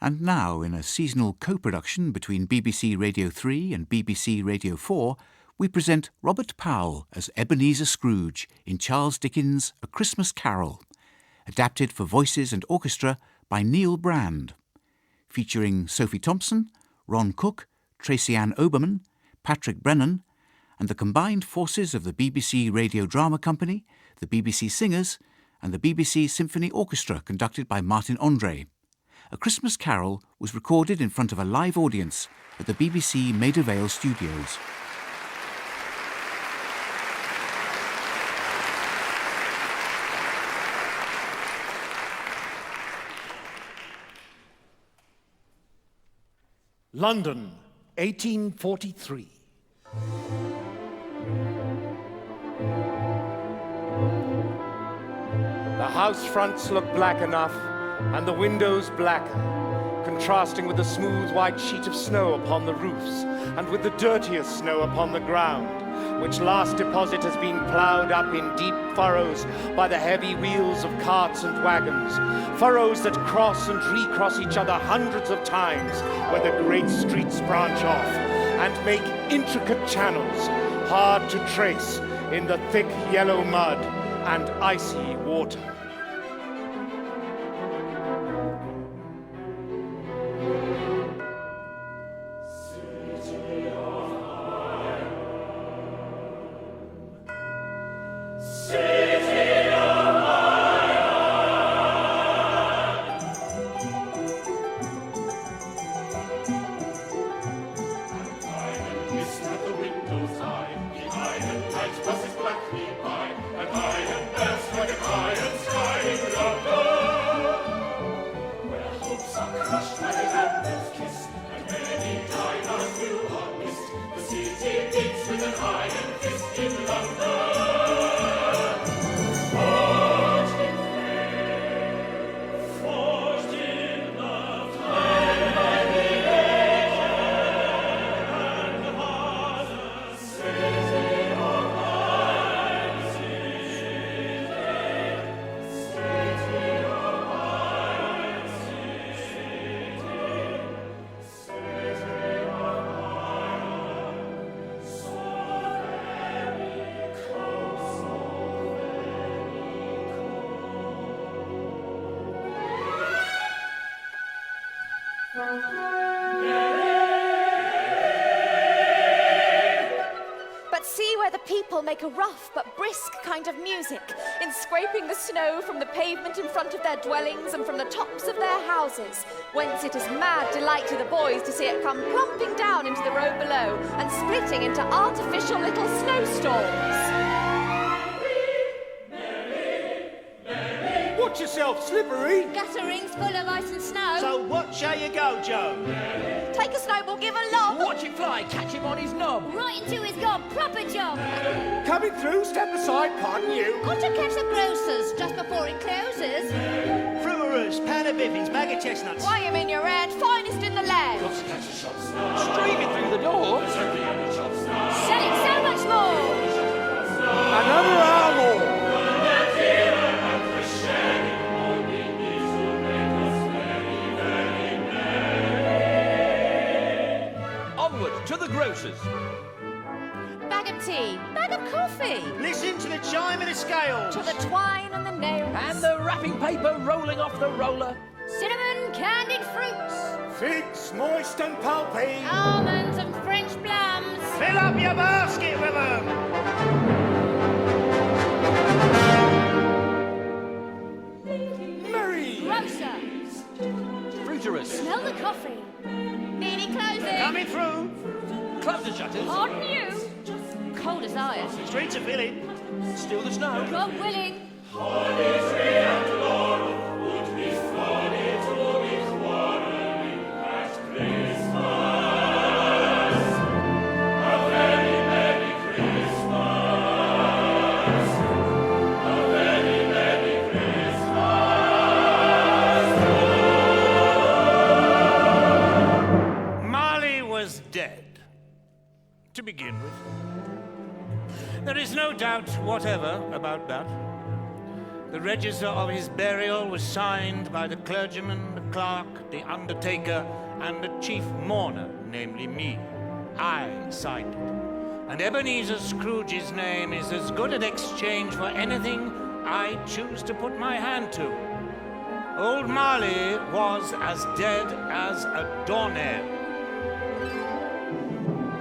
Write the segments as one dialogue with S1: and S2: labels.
S1: And now, in a seasonal co-production between BBC Radio 3 and BBC Radio 4, we present Robert Powell as Ebenezer Scrooge in Charles Dickens' A Christmas Carol, adapted for voices and orchestra by Neil Brand, featuring Sophie Thompson, Ron Cook, Tracy Ann Oberman, Patrick Brennan, and the combined forces of the BBC Radio Drama Company, the BBC Singers, and the BBC Symphony Orchestra conducted by Martin Andre. A Christmas Carol was recorded in front of a live audience at the BBC Maida Vale studios.
S2: London, 1843. The house fronts look black enough, and the windows blacker, contrasting with the smooth white sheet of snow upon the roofs, and with the dirtiest snow upon the ground, which last deposit has been ploughed up in deep furrows by the heavy wheels of carts and wagons, furrows that cross and recross each other hundreds of times where the great streets branch off, and make intricate channels hard to trace in the thick yellow mud and icy water.
S3: But see where the people make a rough but brisk kind of music in scraping the snow from the pavement in front of their dwellings and from the tops of their houses, whence it is mad delight to the boys to see it come plumping down into the road below and splitting into artificial little snowstorms.
S2: Watch yourself, Slippery!
S4: Gutterings full of ice and snow.
S5: So what shall you go, Joe?
S3: Take a snowball, give a lob.
S6: Watch it fly, catch him on his knob.
S4: Right into his gob, proper job.
S2: Coming through, step aside, pardon you.
S4: Got to catch the grocer's just before it closes.
S5: Fruiterers, pound of biffins, bag of chestnuts.
S3: Why, I'm in your head, finest in the land.
S6: Streaming through the door.
S4: Selling so much more.
S2: Another hour more.
S6: Onward to the grocer's.
S3: Bag of tea, bag of coffee,
S5: Listen to the chime of the scales.
S3: to the twine and the nails.
S6: And the wrapping paper rolling off the roller.
S4: Cinnamon candied fruits.
S2: Figs, moist and pulpy.
S4: Almonds and French plums.
S5: Fill up your basket with them.
S2: Merry.
S4: Grocer.
S6: Fruiterers.
S4: Smell the coffee. Nearly closing.
S5: Coming through.
S6: Clubs and shutters.
S4: Pardon you. Cold as iron.
S5: Streets are filling.
S6: Still the snow.
S4: God willing.
S2: Marley was dead. To begin with. There is no doubt whatever about that.
S7: The register of his burial was signed by the clergyman, the clerk, the undertaker, and the chief mourner, namely me. I signed it. And Ebenezer Scrooge's name is as good an exchange for anything I choose to put my hand to. Old Marley was as dead as a doornail.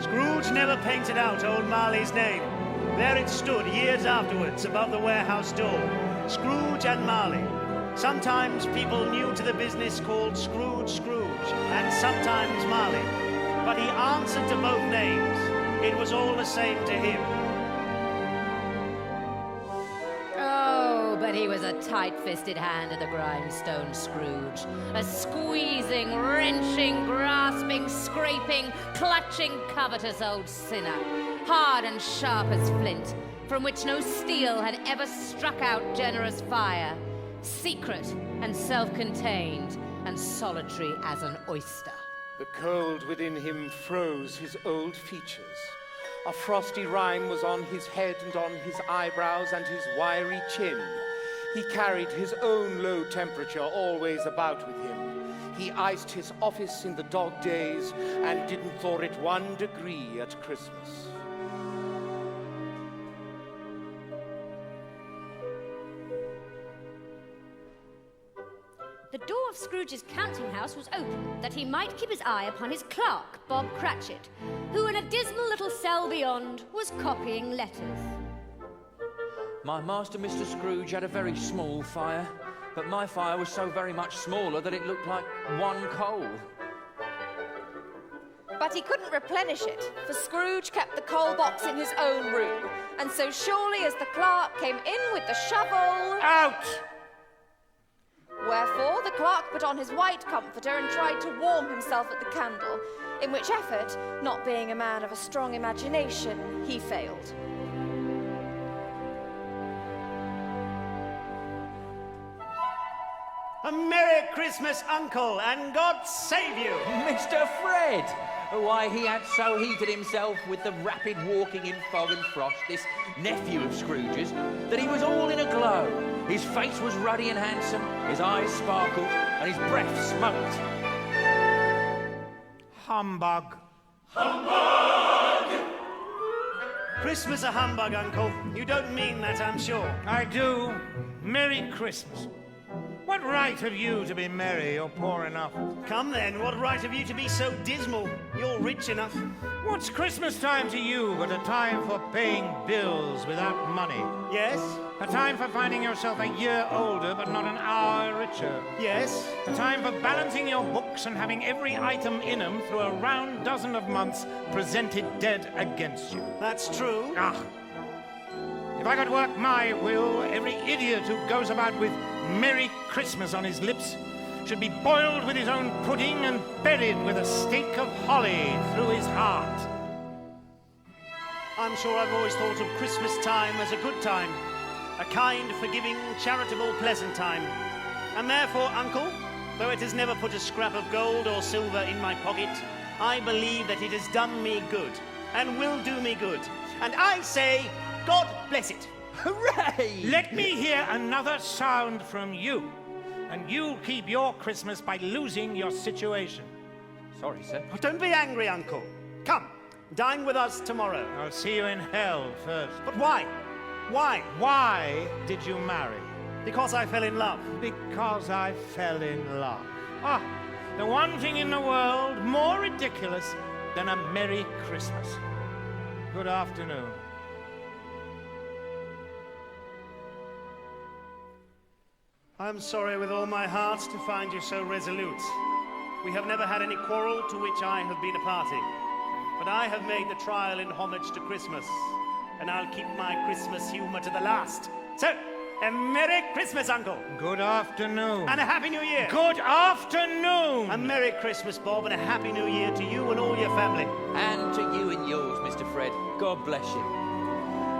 S5: Scrooge never painted out old Marley's name. There it stood years afterwards above the warehouse door. Scrooge and Marley. Sometimes people new to the business called Scrooge, and sometimes Marley. But he answered to both names. It was all the same to him.
S4: Oh, but he was a tight-fisted hand at the grindstone, Scrooge. A squeezing, wrenching, grasping, scraping, clutching, covetous old sinner. Hard and sharp as flint, from which no steel had ever struck out generous fire. Secret and self-contained and solitary as an oyster.
S2: The cold within him froze his old features. A frosty rime was on his head and on his eyebrows and his wiry chin. He carried his own low temperature always about with him. He iced his office in the dog days and didn't thaw it 1 degree at Christmas.
S8: The door of Scrooge's counting house was open, that he might keep his eye upon his clerk, Bob Cratchit, who in a dismal little cell beyond was copying letters.
S6: My master, Mr. Scrooge, had a very small fire, but my fire was so very much smaller that it looked like one coal.
S3: But he couldn't replenish it, for Scrooge kept the coal box in his own room. And so surely as the clerk came in with the shovel...
S7: Out!
S3: Wherefore the clerk put on his white comforter and tried to warm himself at the candle, in which effort, not being a man of a strong imagination, he failed.
S5: A Merry Christmas, Uncle, and God save you!
S6: Mr. Fred! Why, he had so heated himself with the rapid walking in fog and frost, this nephew of Scrooge's, that he was all in a glow. His face was ruddy and handsome, his eyes sparkled, and his breath smoked.
S7: Humbug.
S5: Humbug! Christmas a humbug, Uncle. You don't mean that, I'm sure.
S7: I do. Merry Christmas. What right have you to be merry or poor enough?
S5: Come then, what right have you to be so dismal? You're rich enough.
S7: What's Christmas time to you but a time for paying bills without money?
S5: Yes?
S7: A time for finding yourself a year older but not an hour richer?
S5: Yes?
S7: A time for balancing your books and having every item in them through a round dozen of months presented dead against you?
S5: That's true.
S7: Ah! If I could work my will, every idiot who goes about with Merry Christmas on his lips should be boiled with his own pudding and buried with a stake of holly through his heart.
S5: I'm sure I've always thought of Christmas time as a good time, a kind, forgiving, charitable, pleasant time. And therefore, Uncle, though it has never put a scrap of gold or silver in my pocket, I believe that it has done me good and will do me good. And I say, God bless it.
S6: Hooray!
S7: Let me hear another sound from you, and you'll keep your Christmas by losing your situation.
S6: Sorry, sir.
S5: Oh, don't be angry, Uncle. Come, dine with us tomorrow.
S7: I'll see you in hell first.
S5: But why? Why?
S7: Why did you marry?
S5: Because I fell in love.
S7: Because I fell in love. Ah, the one thing in the world more ridiculous than a Merry Christmas. Good afternoon.
S5: I'm sorry with all my heart to find you so resolute. We have never had any quarrel to which I have been a party. But I have made the trial in homage to Christmas, and I'll keep my Christmas humour to the last. So, a Merry Christmas, Uncle.
S7: Good afternoon.
S5: And a Happy New Year.
S7: Good afternoon.
S5: A Merry Christmas, Bob, and a Happy New Year to you and all your family.
S6: And to you and yours, Mr. Fred. God bless you.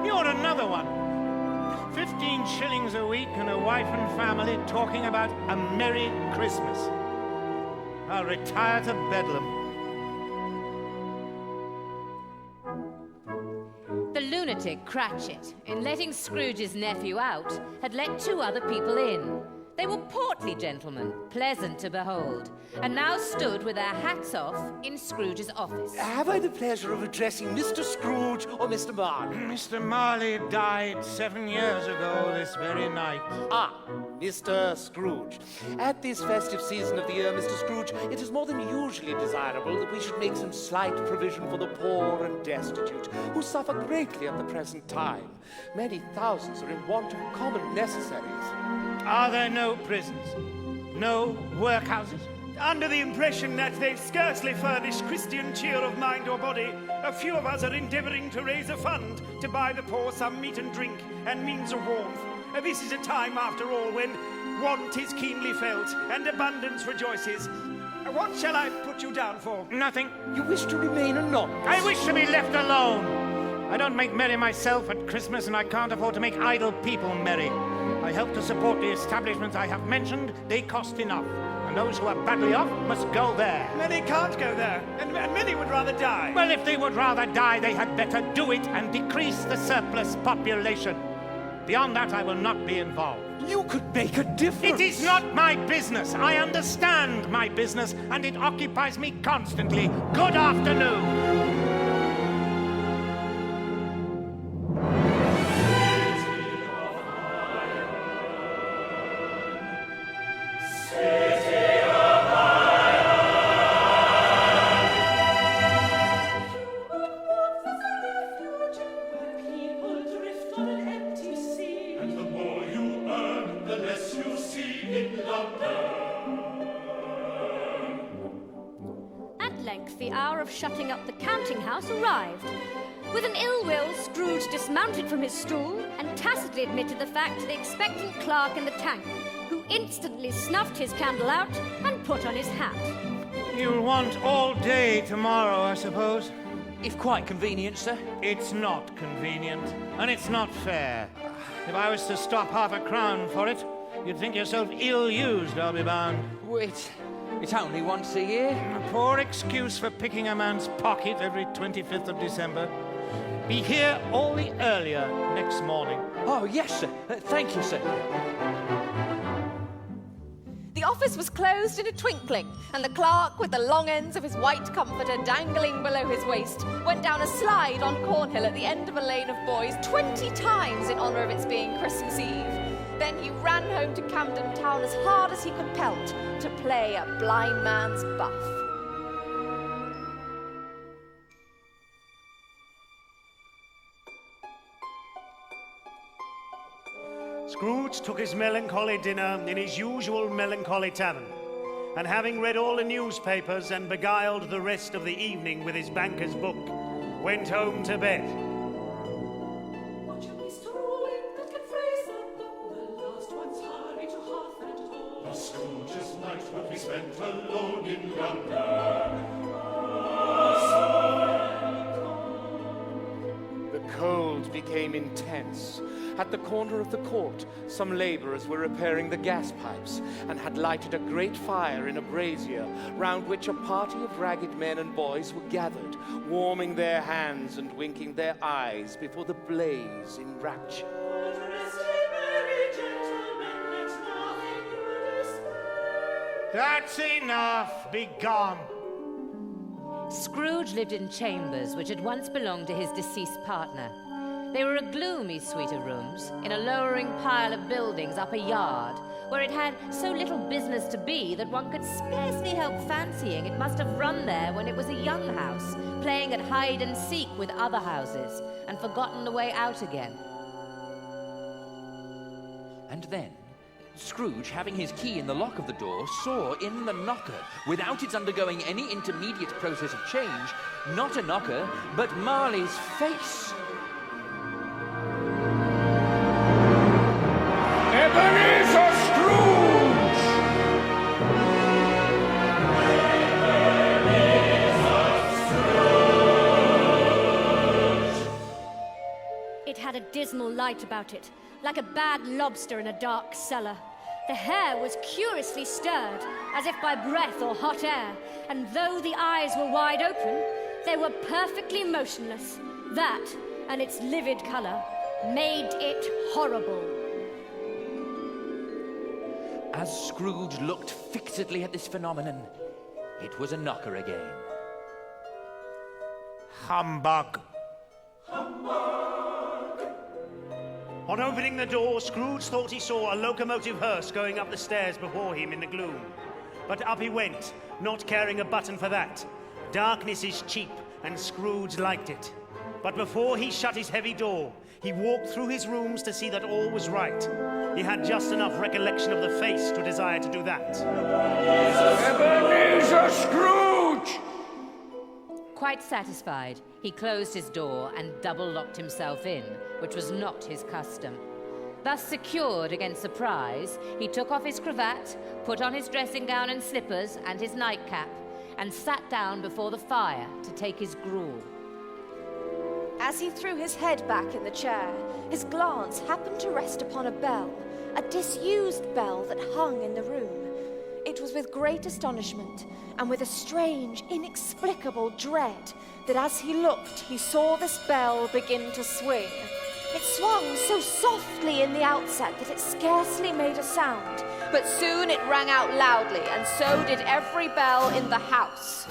S7: You're another one. 15 shillings a week and a wife and family talking about a Merry Christmas. I'll retire to Bedlam.
S4: The lunatic lunatic Cratchit, in letting Scrooge's nephew out, had let 2 other people in. They were portly gentlemen, pleasant to behold, and now stood with their hats off in Scrooge's office.
S2: Have I the pleasure of addressing Mr. Scrooge or Mr. Marley?
S7: Mr. Marley died 7 years ago this very night.
S2: Ah, Mr. Scrooge. At this festive season of the year, Mr. Scrooge, it is more than usually desirable that we should make some slight provision for the poor and destitute, who suffer greatly at the present time. Many thousands are in want of common necessaries.
S7: Are there no prisons? No workhouses?
S5: Under the impression that they've scarcely furnished Christian cheer of mind or body, a few of us are endeavouring to raise a fund to buy the poor some meat and drink and means of warmth. This is a time, after all, when want is keenly felt and abundance rejoices. What shall I put you down for?
S7: Nothing.
S2: You wish to remain anonymous?
S7: I wish to be left alone. I don't make merry myself at Christmas, and I can't afford to make idle people merry. I help to support the establishments I have mentioned. They cost enough. And those who are badly off must go there.
S5: Many can't go there, and many would rather die.
S7: Well, if they would rather die, they had better do it and decrease the surplus population. Beyond that, I will not be involved.
S2: You could make a difference.
S7: It is not my business. I understand my business, and it occupies me constantly. Good afternoon.
S8: The hour of shutting up the counting house arrived. With an ill will, Scrooge dismounted from his stool and tacitly admitted the fact to the expectant clerk in the tank, who instantly snuffed his candle out and put on his hat.
S7: You'll want all day tomorrow, I suppose.
S6: If quite convenient, sir.
S7: It's not convenient, and it's not fair. If I was to stop half a crown for it, you'd think yourself ill-used, I'll be bound.
S6: It's only once a year.
S7: A poor excuse for picking a man's pocket every 25th of December. Be here all the earlier next morning.
S6: Oh, yes, sir. Thank you, sir.
S3: The office was closed in a twinkling, and the clerk, with the long ends of his white comforter dangling below his waist, went down a slide on Cornhill at the end of a lane of boys 20 times in honour of its being Christmas Eve. Then he ran home to Camden Town as hard as he could pelt to play a blind man's buff.
S5: Scrooge took his melancholy dinner in his usual melancholy tavern, and having read all the newspapers and beguiled the rest of the evening with his banker's book, went home to bed.
S9: Scrooge's night will be spent alone in yonder.
S2: The cold became intense. At the corner of the court, some labourers were repairing the gas pipes and had lighted a great fire in a brazier, round which a party of ragged men and boys were gathered, warming their hands and winking their eyes before the blaze in rapture.
S7: That's enough. Be gone.
S4: Scrooge lived in chambers which had once belonged to his deceased partner. They were a gloomy suite of rooms in a lowering pile of buildings up a yard, where it had so little business to be that one could scarcely help fancying it must have run there when it was a young house, playing at hide and seek with other houses, and forgotten the way out again.
S6: And then, Scrooge, having his key in the lock of the door, saw in the knocker, without its undergoing any intermediate process of change, not a knocker, but Marley's face.
S9: Ebenezer Scrooge!
S8: It had a dismal light about it, like a bad lobster in a dark cellar. The hair was curiously stirred, as if by breath or hot air, and though the eyes were wide open, they were perfectly motionless. That and its livid colour made it horrible.
S6: As Scrooge looked fixedly at this phenomenon, it was a knocker again.
S7: Humbug. On opening the door, Scrooge thought he saw a locomotive hearse going up the stairs before him in the gloom. But up he went, not caring a button for that. Darkness is cheap, and Scrooge liked it. But before he shut his heavy door, he walked through his rooms to see that all was right. He had just enough recollection of the face to desire to do that.
S10: Ebenezer Scrooge!
S4: Quite satisfied, he closed his door and double-locked himself in, which was not his custom. Thus secured against surprise, he took off his cravat, put on his dressing gown and slippers and his nightcap, and sat down before the fire to take his gruel.
S3: As he threw his head back in the chair, his glance happened to rest upon a bell, a disused bell that hung in the room. It was with great astonishment and with a strange, inexplicable dread that as he looked, he saw this bell begin to swing. It swung so softly in the outset that it scarcely made a sound, but soon it rang out loudly, and so did every bell in the house.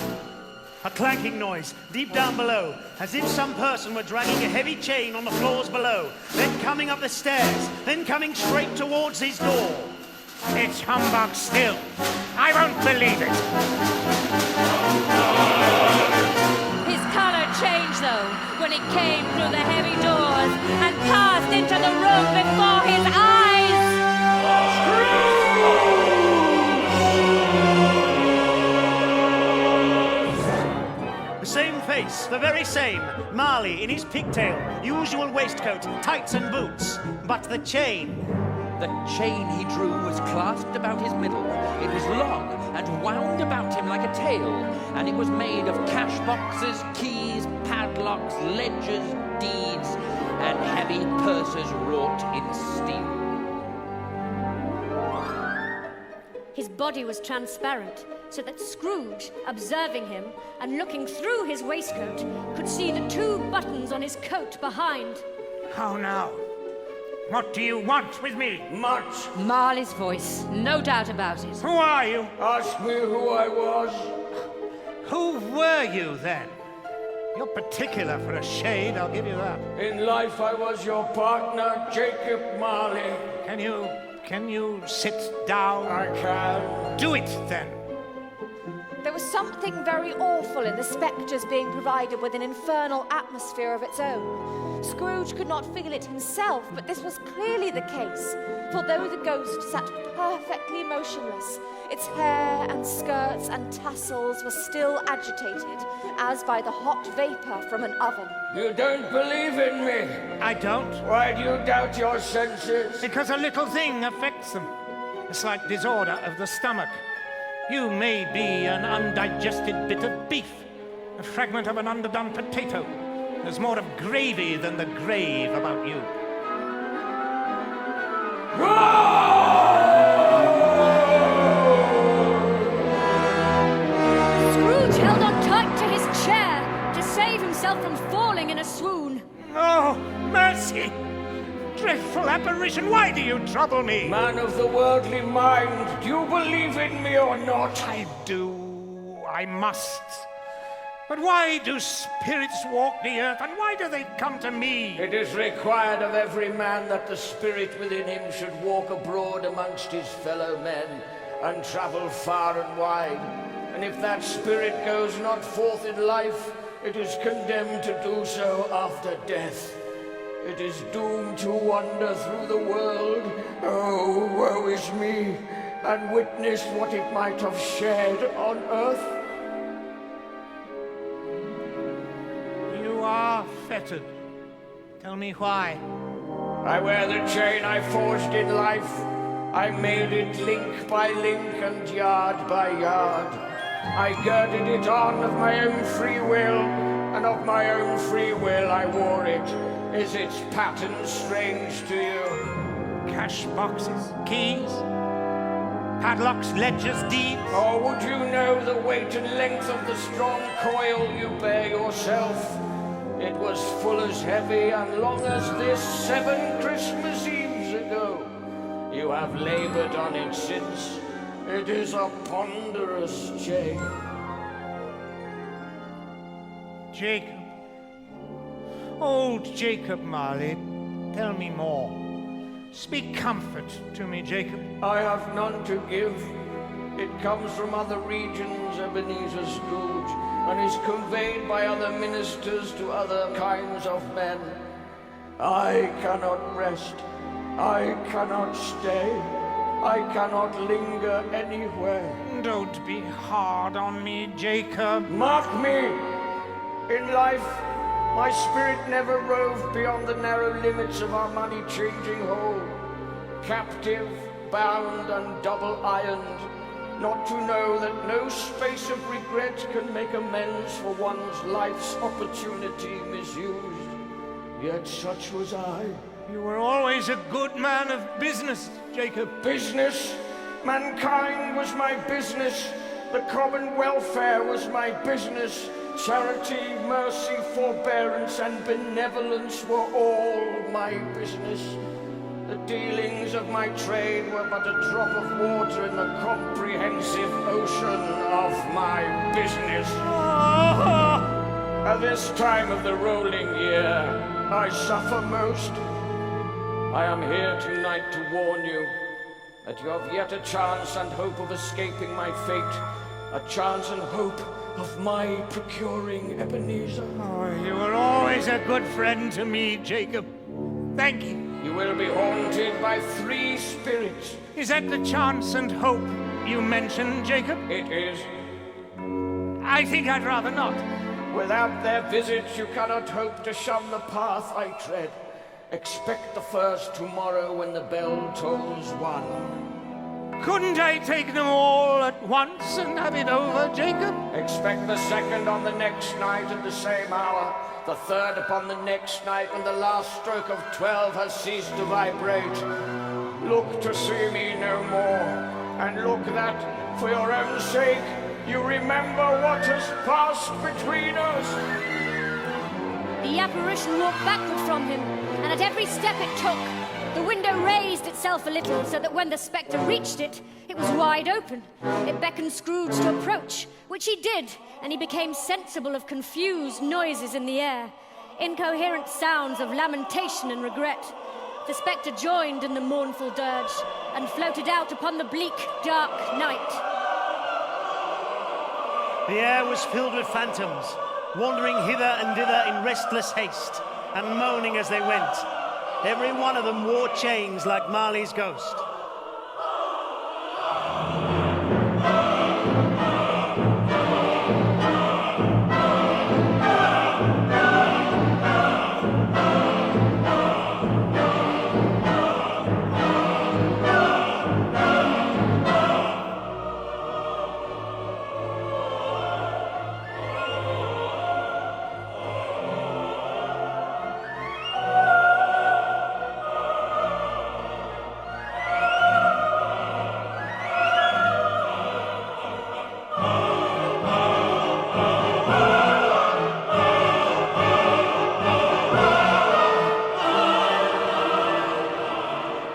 S7: A clanking noise deep down below, as if some person were dragging a heavy chain on the floors below, then coming up the stairs, then coming straight towards his door.
S2: It's humbug still. I won't believe it.
S4: His colour changed, though, when he came through the heavy doors and passed into the room before his eyes.
S7: The same face, the very same. Marley in his pigtail, usual waistcoat, tights and boots. But the chain...
S6: The chain he drew was clasped about his middle. It was long and wound about him like a tail, and it was made of cash boxes, keys, padlocks, ledgers, deeds, and heavy purses wrought in steel.
S8: His body was transparent, so that Scrooge, observing him and looking through his waistcoat, could see the 2 buttons on his coat behind.
S2: How now? What do you want with me?
S10: Much.
S4: Marley's voice, no doubt about it.
S2: Who are you?
S10: Ask me who I was.
S2: Who were you then? You're particular for a shade, I'll give you that.
S10: In life I was your partner, Jacob Marley.
S2: Can you sit down?
S10: I can.
S2: Do it then.
S3: There was something very awful in the spectres being provided with an infernal atmosphere of its own. Scrooge could not feel it himself, but this was clearly the case, for though the ghost sat perfectly motionless, its hair and skirts and tassels were still agitated, as by the hot vapour from an oven.
S10: You don't believe in me.
S2: I don't.
S10: Why do you doubt your senses?
S2: Because a little thing affects them. A slight disorder of the stomach. You may be an undigested bit of beef, a fragment of an underdone potato. There's more of gravy than the grave about you.
S8: Scrooge held on tight to his chair to save himself from falling in a swoon.
S2: Oh, mercy! Dreadful apparition, why do you trouble me?
S10: Man of the worldly mind, do you believe in me or not?
S2: I do. I must. But why do spirits walk the earth, and why do they come to me?
S10: It is required of every man that the spirit within him should walk abroad amongst his fellow men, and travel far and wide. And if that spirit goes not forth in life, it is condemned to do so after death. It is doomed to wander through the world, oh, woe is me, and witness what it might have shared on earth.
S2: You are fettered. Tell me why.
S10: I wear the chain I forged in life. I made it link by link and yard by yard. I girded it on of my own free will, and of my own free will I wore it. Is its pattern strange to you?
S2: Cash boxes, keys, padlocks, ledgers, deeds.
S10: Or would you know the weight and length of the strong coil you bear yourself? It was full as heavy and long as this 7 Christmas Eves ago. You have labored on it since. It is a ponderous chain.
S7: Jacob. Old Jacob Marley, tell me more. Speak comfort to me, Jacob.
S10: I have none to give. It comes from other regions, Ebenezer Scrooge, and is conveyed by other ministers to other kinds of men. I cannot rest. I cannot stay. I cannot linger anywhere.
S7: Don't be hard on me, Jacob.
S10: Mark me! In life, my spirit never roved beyond the narrow limits of our money-changing hole. Captive, bound, and double-ironed, not to know that no space of regret can make amends for one's life's opportunity misused. Yet such was I.
S7: You were always a good man of business, Jacob.
S10: Business? Mankind was my business. The common welfare was my business. Charity, mercy, forbearance, and benevolence were all my business. The dealings of my trade were but a drop of water in the comprehensive ocean of my business. At this time of the rolling year, I suffer most. I am here tonight to warn you that you have yet a chance and hope of escaping my fate, a chance and hope of my procuring Ebenezer.
S7: Oh, you were always a good friend to me, Jacob. Thank you.
S10: You will be haunted by 3 spirits.
S7: Is that the chance and hope you mentioned, Jacob?
S10: It is.
S7: I think I'd rather not.
S10: Without their visits, you cannot hope to shun the path I tread. Expect the first tomorrow when the bell tolls 1.
S7: Couldn't I take them all at once and have it over, Jacob?
S10: Expect the second on the next night at the same hour, the third upon the next night when the last stroke of 12 has ceased to vibrate. Look to see me no more, and look that, for your own sake, you remember what has passed between us.
S8: The apparition walked backward from him, and at every step it took, the window raised itself a little so that when the spectre reached it, it was wide open. It beckoned Scrooge to approach, which he did, and he became sensible of confused noises in the air, incoherent sounds of lamentation and regret. The spectre joined in the mournful dirge and floated out upon the bleak, dark night.
S5: The air was filled with phantoms, wandering hither and thither in restless haste, and moaning as they went. Every one of them wore chains like Marley's ghost.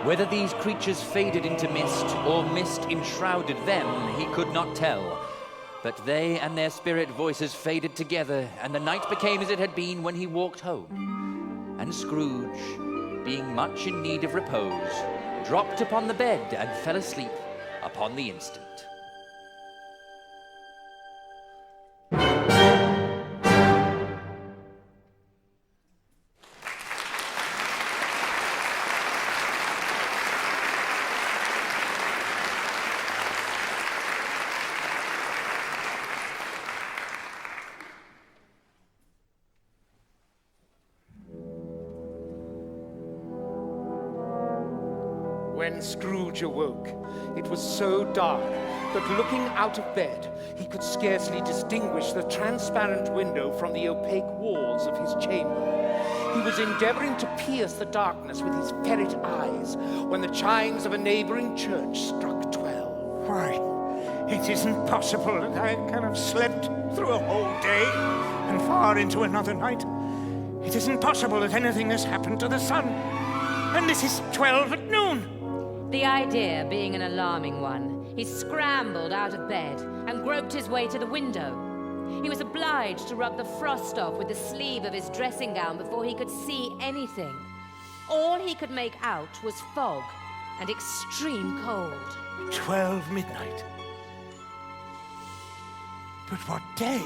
S6: Whether these creatures faded into mist or mist enshrouded them, he could not tell. But they and their spirit voices faded together, and the night became as it had been when he walked home. And Scrooge, being much in need of repose, dropped upon the bed and fell asleep upon the instant.
S2: When Scrooge awoke, it was so dark that looking out of bed, he could scarcely distinguish the transparent window from the opaque walls of his chamber. He was endeavoring to pierce the darkness with his ferret eyes when the chimes of a neighboring church struck 12.
S7: Why, it isn't possible that I can have slept through a whole day and far into another night. It isn't possible that anything has happened to the sun. And this is 12 at noon.
S4: The idea being an alarming one, he scrambled out of bed and groped his way to the window. He was obliged to rub the frost off with the sleeve of his dressing gown before he could see anything. All he could make out was fog and extreme cold.
S7: 12 midnight. But what day?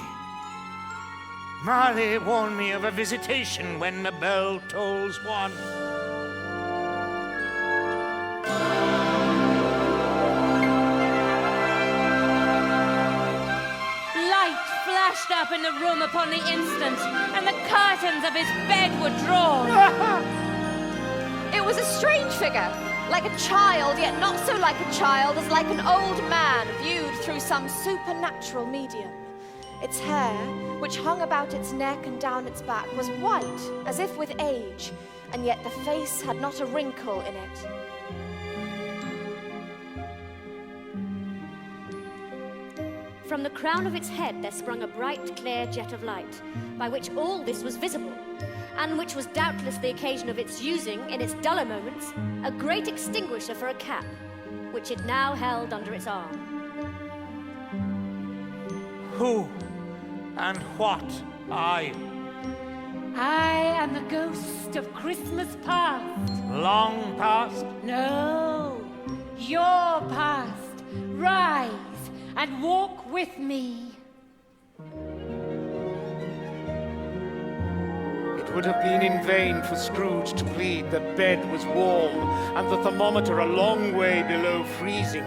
S7: Marley warned me of a visitation when the bell tolls 1.
S4: Light flashed up in the room upon the instant, and the curtains of his bed were drawn.
S3: It was a strange figure, like a child, yet not so like a child as like an old man viewed through some supernatural medium. Its hair, which hung about its neck and down its back, was white, as if with age, and yet the face had not a wrinkle in it.
S8: From the crown of its head there sprung a bright, clear jet of light, by which all this was visible, and which was doubtless the occasion of its using, in its duller moments, a great extinguisher for a cap, which it now held under its arm.
S7: Who and what are you?
S4: I am the ghost of Christmas past.
S7: Long past?
S4: No, your past. Rise and walk with me.
S2: It would have been in vain for Scrooge to plead that bed was warm and the thermometer a long way below freezing.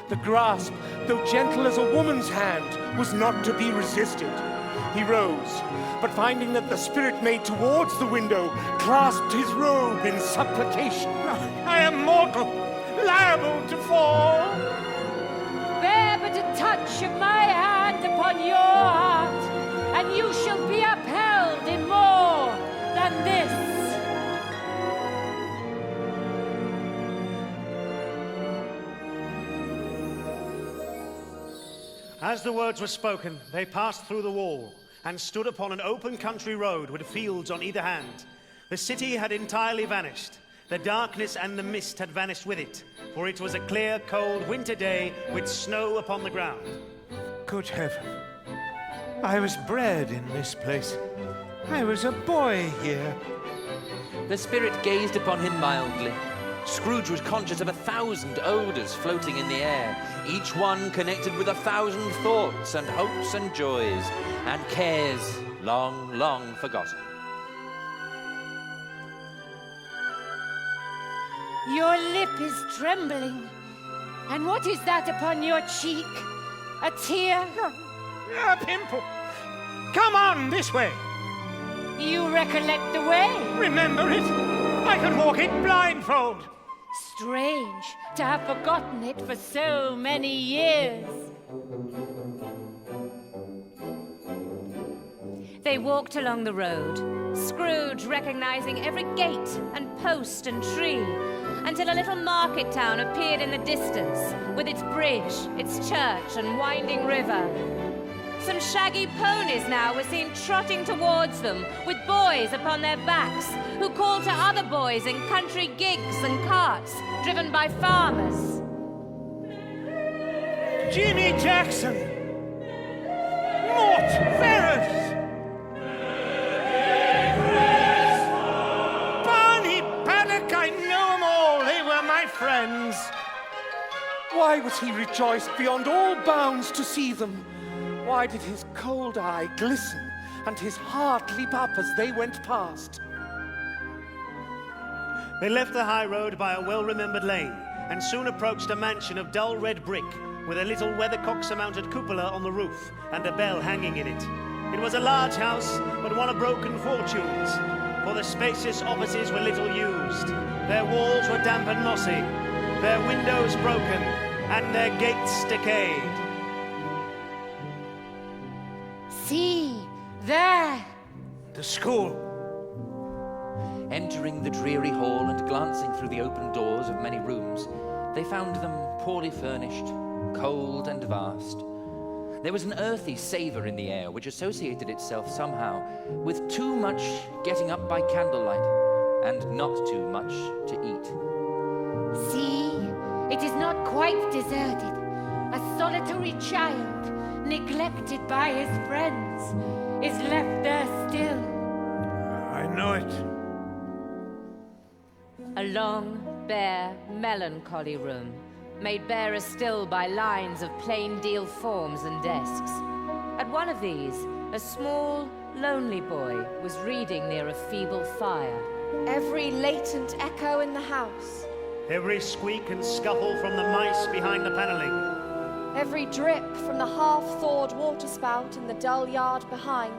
S2: The grasp, though gentle as a woman's hand, was not to be resisted. He rose, but finding that the spirit made towards the window, clasped his robe in supplication.
S7: I am mortal, liable to fall.
S4: Bear but a touch of my hand upon your heart, and you shall be upheld in more than this.
S5: As the words were spoken, they passed through the wall and stood upon an open country road with fields on either hand. The city had entirely vanished. The darkness and the mist had vanished with it, for it was a clear, cold winter day with snow upon the ground.
S7: Good heaven. I was bred in this place. I was a boy here.
S6: The spirit gazed upon him mildly. Scrooge was conscious of 1,000 odours floating in the air, each one connected with 1,000 thoughts and hopes and joys, and cares long, long forgotten.
S4: Your lip is trembling. And what is that upon your cheek? A tear?
S7: A pimple. Come on, this way.
S4: You recollect the way?
S7: Remember it? I could walk it blindfold.
S4: Strange to have forgotten it for so many years. They walked along the road, Scrooge recognizing every gate and post and tree, until a little market town appeared in the distance, with its bridge, its church, and winding river. Some shaggy ponies now were seen trotting towards them, with boys upon their backs, who called to other boys in country gigs and carts, driven by farmers.
S7: Jimmy Jackson! Mort Ferris! Barney Paddock, I know them all. They were my friends.
S2: Why was he rejoiced beyond all bounds to see them? Why did his cold eye glisten and his heart leap up as they went past?
S5: They left the high road by a well-remembered lane and soon approached a mansion of dull red brick with a little weathercock-surmounted cupola on the roof and a bell hanging in it. It was a large house, but one of broken fortunes, for the spacious offices were little used. Their walls were damp and mossy, their windows broken, and their gates decayed.
S4: See, there!
S7: The school.
S6: Entering the dreary hall and glancing through the open doors of many rooms, they found them poorly furnished, cold and vast. There was an earthy savour in the air which associated itself somehow with too much getting up by candlelight and not too much to eat.
S4: See, it is not quite deserted. A solitary child, neglected by his friends, is left there still.
S7: I know it.
S4: A long, bare, melancholy room, made barer still by lines of plain deal forms and desks. At one of these, a small, lonely boy was reading near a feeble fire.
S3: Every latent echo in the house,
S5: Every squeak and scuffle from the mice behind the paneling.
S3: every drip from the half-thawed waterspout in the dull yard behind,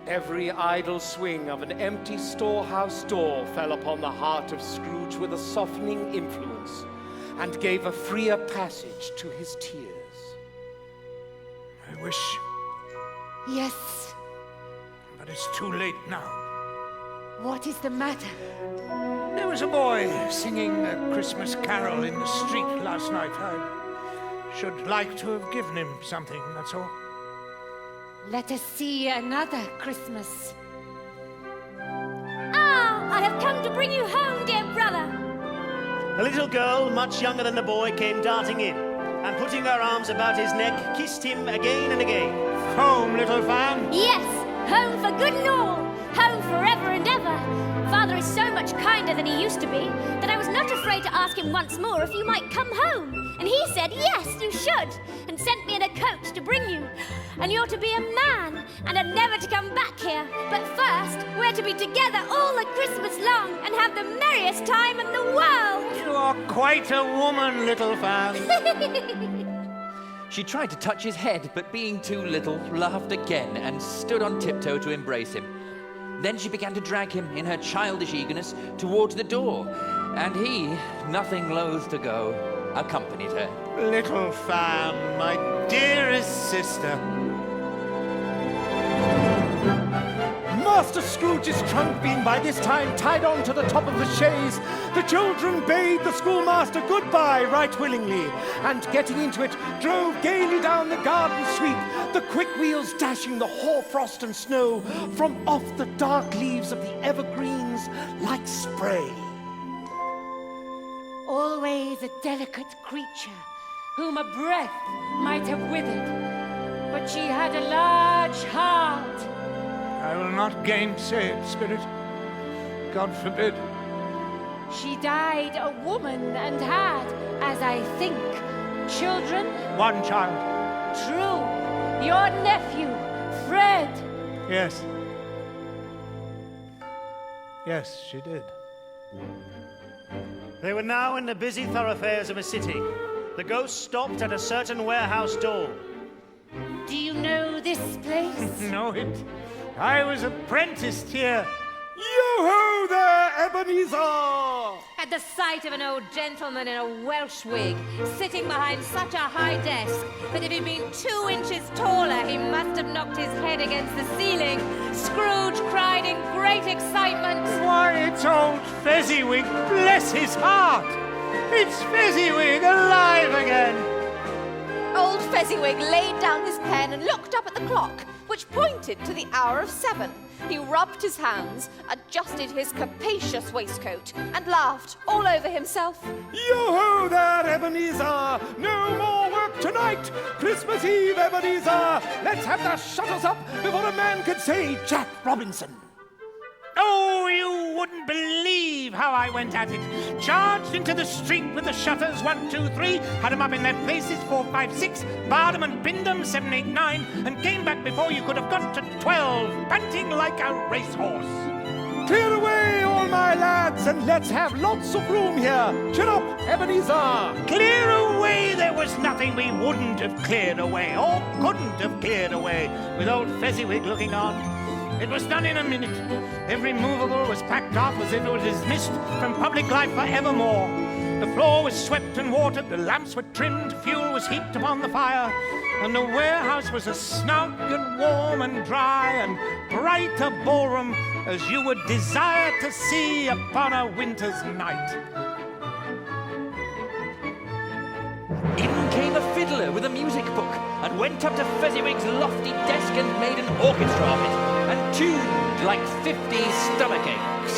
S2: Every idle swing of an empty storehouse door fell upon the heart of Scrooge with a softening influence and gave a freer passage to his tears.
S7: I wish,
S3: Yes,
S7: but it's too late now.
S3: what is the matter?
S7: There was a boy singing a Christmas carol in the street last night. I should like to have given him something, that's all.
S4: Let us see another Christmas.
S8: Ah, I have come to bring you home, dear brother.
S5: A little girl, much younger than the boy, came darting in, and putting her arms about his neck, kissed him again and again.
S7: Home, little fan.
S8: Yes, home for good and all. Home forever and ever. Father is so much kinder than he used to be that I was not afraid to ask him once more if you might come home. And he said, yes, you should, and sent me in a coach to bring you. And you're to be a man, and are never to come back here. But first, we're to be together all the Christmas long and have the merriest time in the world.
S7: You are quite a woman, little fan.
S6: She tried to touch his head, but being too little, laughed again and stood on tiptoe to embrace him. Then she began to drag him, in her childish eagerness, towards the door, and he, nothing loath to go, accompanied her.
S7: Little fan, my dearest sister.
S2: Master Scrooge's trunk being by this time tied on to the top of the chaise, the children bade the schoolmaster goodbye right willingly, and getting into it, drove gaily down the garden sweep, the quick wheels dashing the hoarfrost and snow from off the dark leaves of the evergreens like spray.
S4: Always a delicate creature, whom a breath might have withered. But she had a large heart.
S7: I will not gainsay it, Spirit. God forbid.
S4: She died a woman and had, as I think, children.
S7: One child.
S4: True, your nephew, Fred.
S7: Yes. Yes, she did.
S5: They were now in the busy thoroughfares of a city. The ghost stopped at a certain warehouse door.
S4: Do you know this place?
S7: Know it? I was apprenticed here.
S2: Yo-ho there, Ebenezer!
S4: At the sight of an old gentleman in a Welsh wig, sitting behind such a high desk that if he'd been 2 inches taller, he must have knocked his head against the ceiling, Scrooge cried in great excitement.
S7: Why, it's old Fezziwig, bless his heart! It's Fezziwig alive again!
S3: Old Fezziwig laid down his pen and looked up at the clock, which pointed to the hour of 7. He rubbed his hands, adjusted his capacious waistcoat, and laughed all over himself.
S2: Yo-ho there, Ebenezer! No more work tonight! Christmas Eve, Ebenezer! Let's have the shutters up before a man could say Jack Robinson.
S7: Oh, you wouldn't believe how I went at it. Charged into the street with the shutters, 1, 2, 3, had them up in their places, 4, 5, 6, barred them and pinned them, 7, 8, 9, and came back before you could have got to 12, panting like a racehorse.
S2: Clear away, all my lads, and let's have lots of room here. Chin up, Ebenezer!
S7: Clear away, there was nothing we wouldn't have cleared away, or couldn't have cleared away, with old Fezziwig looking on. It was done in a minute. Every movable was packed off as if it was dismissed from public life for evermore. The floor was swept and watered, the lamps were trimmed, fuel was heaped upon the fire, and the warehouse was as snug and warm and dry and bright a ballroom as you would desire to see upon a winter's night.
S6: In came a fiddler with a music book, and went up to Fezziwig's lofty desk and made an orchestra of it, and tuned like 50 stomachaches.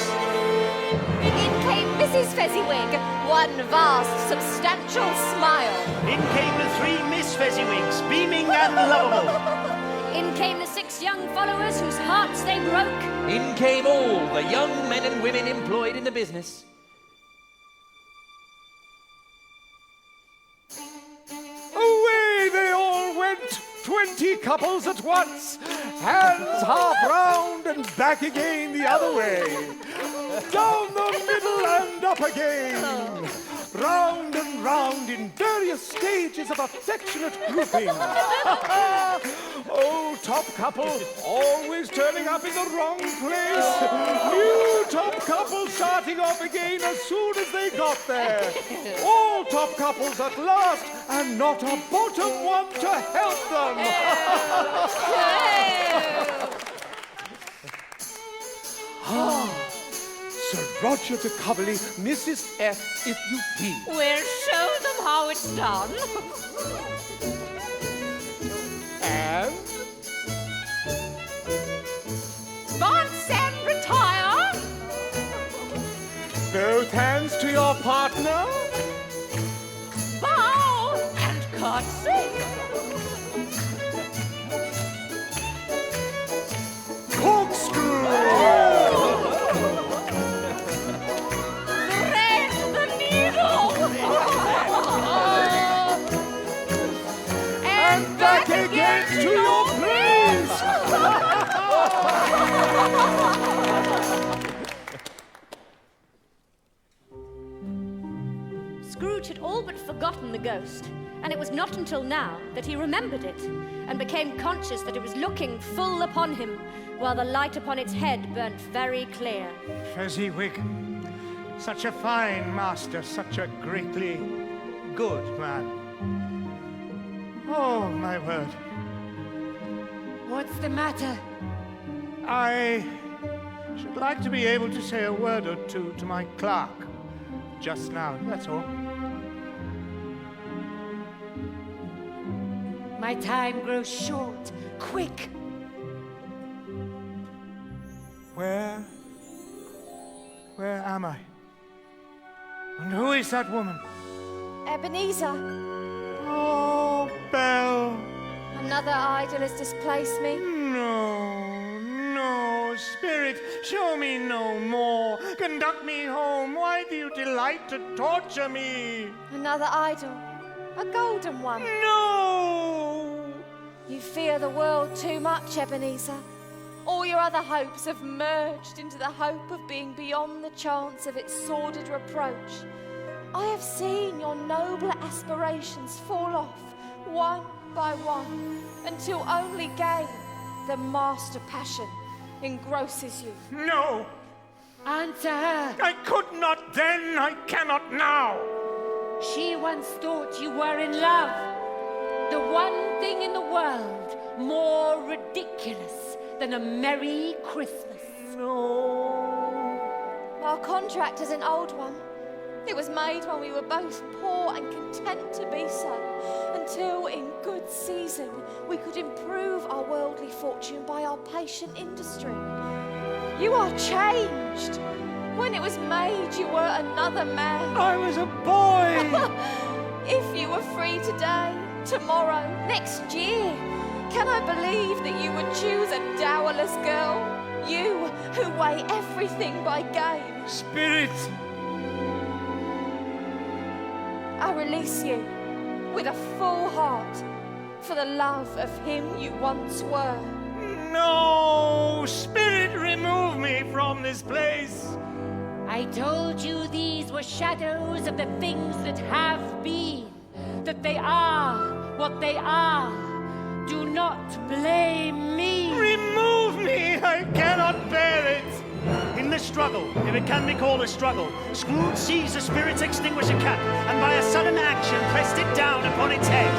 S3: In came Mrs. Fezziwig, one vast, substantial smile.
S5: In came the 3 Miss Fezziwigs, beaming and lovable.
S8: In came the 6 young followers whose hearts they broke.
S6: In came all the young men and women employed in the business.
S2: Away they all went, 20 couples at once, hands half round and back again the other way, down the middle and up again, round and round in various stages of affectionate grouping. Old top couple always turning up in the wrong place, new top couple starting off again as soon as they got there. All top couples at last, and not a bottom one to help them. Sir Roger de Coverley, Mrs. F, if you please.
S4: We'll show them how it's done.
S2: And
S4: Advance and retire.
S2: both hands to your partner.
S4: Bow and curtsy.
S2: Corkscrew.
S4: Thread the needle.
S2: And back again to your place.
S8: Scrooge had all but forgotten the ghost, and it was not until now that he remembered it, and became conscious that it was looking full upon him, while the light upon its head burnt very clear.
S7: Fezziwig, such a fine master, such a greatly good man. Oh, my word.
S4: What's the matter?
S7: I should like to be able to say a word or two to my clerk just now, that's all.
S4: My time grows short. Quick.
S7: Where am I? And who is that woman?
S3: Ebenezer,
S7: Oh, Belle.
S3: another idol has displaced me.
S7: No, spirit, show me no more. Conduct me home. Why do you delight to torture me?
S3: Another idol, a golden one.
S7: No!
S3: You fear the world too much, Ebenezer. All your other hopes have merged into the hope of being beyond the chance of its sordid reproach. I have seen your nobler aspirations fall off, one by one, until only gain, the master passion, engrosses you.
S7: No!
S4: Answer her.
S7: I could not then, I cannot now.
S4: She once thought you were in love. The one thing in the world more ridiculous than a Merry Christmas.
S7: No.
S3: Our contract is an old one. It was made when we were both poor and content to be so, until in good season we could improve our worldly fortune by our patient industry. You are changed. When it was made, you were another man.
S7: I was a boy.
S3: If you were free today, tomorrow, next year, can I believe that you would choose a dowerless girl? You, who weigh everything by gain.
S7: Spirit.
S3: I release you with a full heart for the love of him you once were.
S7: No! Spirit, remove me from this place.
S4: I told you these were shadows of the things that have been, that they are what they are. Do not blame me.
S7: Remove me! I cannot bear it! In the struggle, if it can be called a struggle, Scrooge seized the spirit's extinguisher cap and by a sudden action pressed it down upon its head.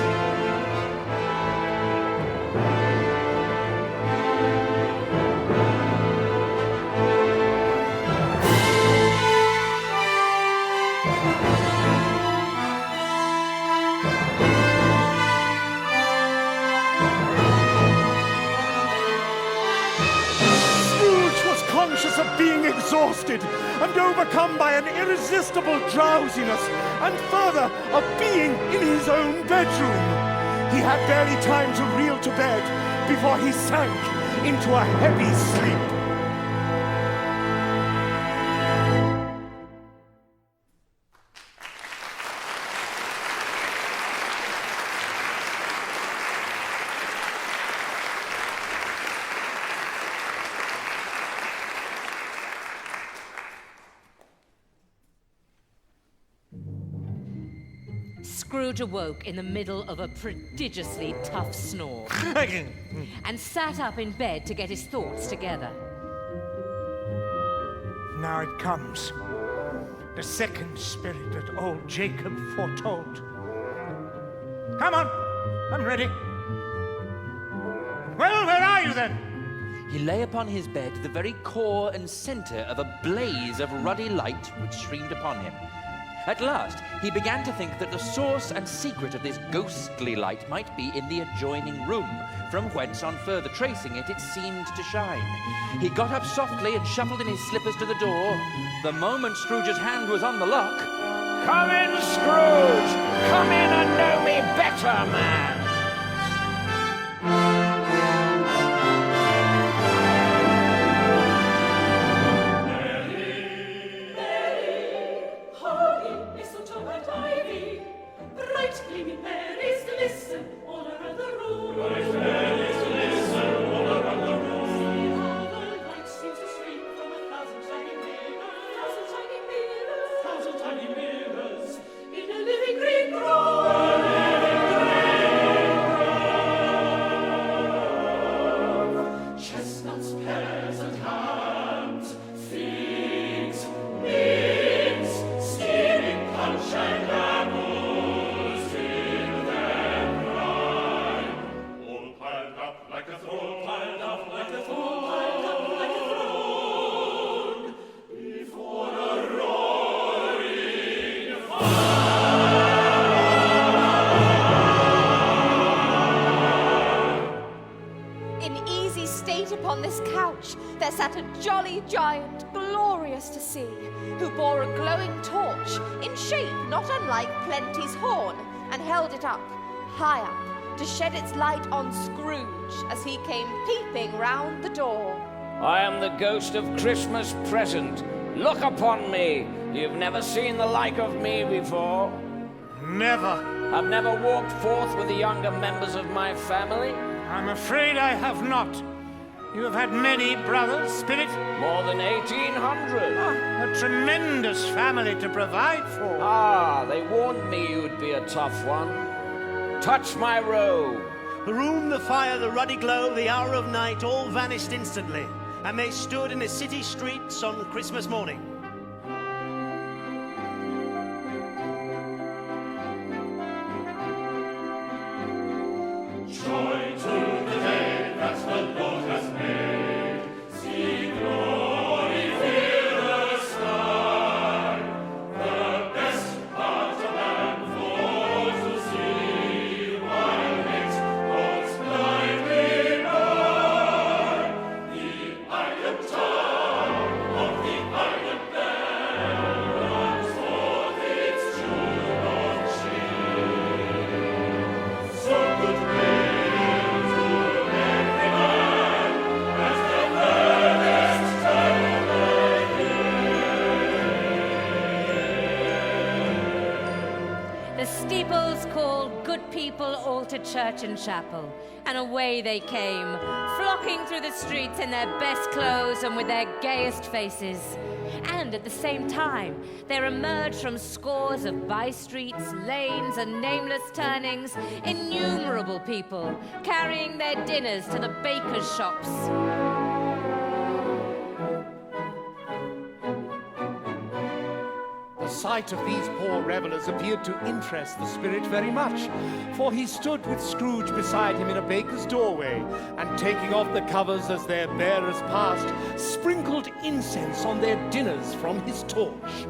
S2: being exhausted and overcome by an irresistible drowsiness, and further, of being in his own bedroom. He had barely time to reel to bed before he sank into a heavy sleep.
S4: Scrooge awoke in the middle of a prodigiously tough snore and sat up in bed to get his thoughts together.
S7: Now it comes. The second spirit that old Jacob foretold. Come on, I'm ready. Well, where are you then?
S6: He lay upon his bed, the very core and center of a blaze of ruddy light which streamed upon him. At last, he began to think that the source and secret of this ghostly light might be in the adjoining room, from whence, on further tracing it, it seemed to shine. He got up softly and shuffled in his slippers to the door. The moment Scrooge's hand was on the lock...
S10: Come in, Scrooge! Come in and know me better, man!
S3: There sat a jolly giant, glorious to see, who bore a glowing torch, in shape not unlike Plenty's horn, and held it up, high up, to shed its light on Scrooge as he came peeping round the door.
S10: I am the ghost of Christmas present. Look upon me. You've never seen the like of me before.
S7: Never.
S10: I've never walked forth with the younger members of my family.
S7: I'm afraid I have not. You have had many brothers, Spirit?
S10: More than 1,800.
S7: A tremendous family to provide for.
S10: Ah, they warned me you'd be a tough one. Touch my robe.
S5: The room, the fire, the ruddy glow, the hour of night, all vanished instantly, and they stood in the city streets on Christmas morning.
S9: Joy to the day that the Lord has made. See glory fill the sky. The best part of man for all to see, while it goes blindly by. The island town of the island bell runs forth its tune of cheer. So good
S4: steeples called good people all to church and chapel, and away they came, flocking through the streets in their best clothes and with their gayest faces. And at the same time, there emerged from scores of by-streets, lanes, and nameless turnings innumerable people carrying their dinners to the bakers' shops.
S2: The sight of these poor revellers appeared to interest the spirit very much, for he stood with Scrooge beside him in a baker's doorway, and taking off the covers as their bearers passed, sprinkled incense on their dinners from his torch.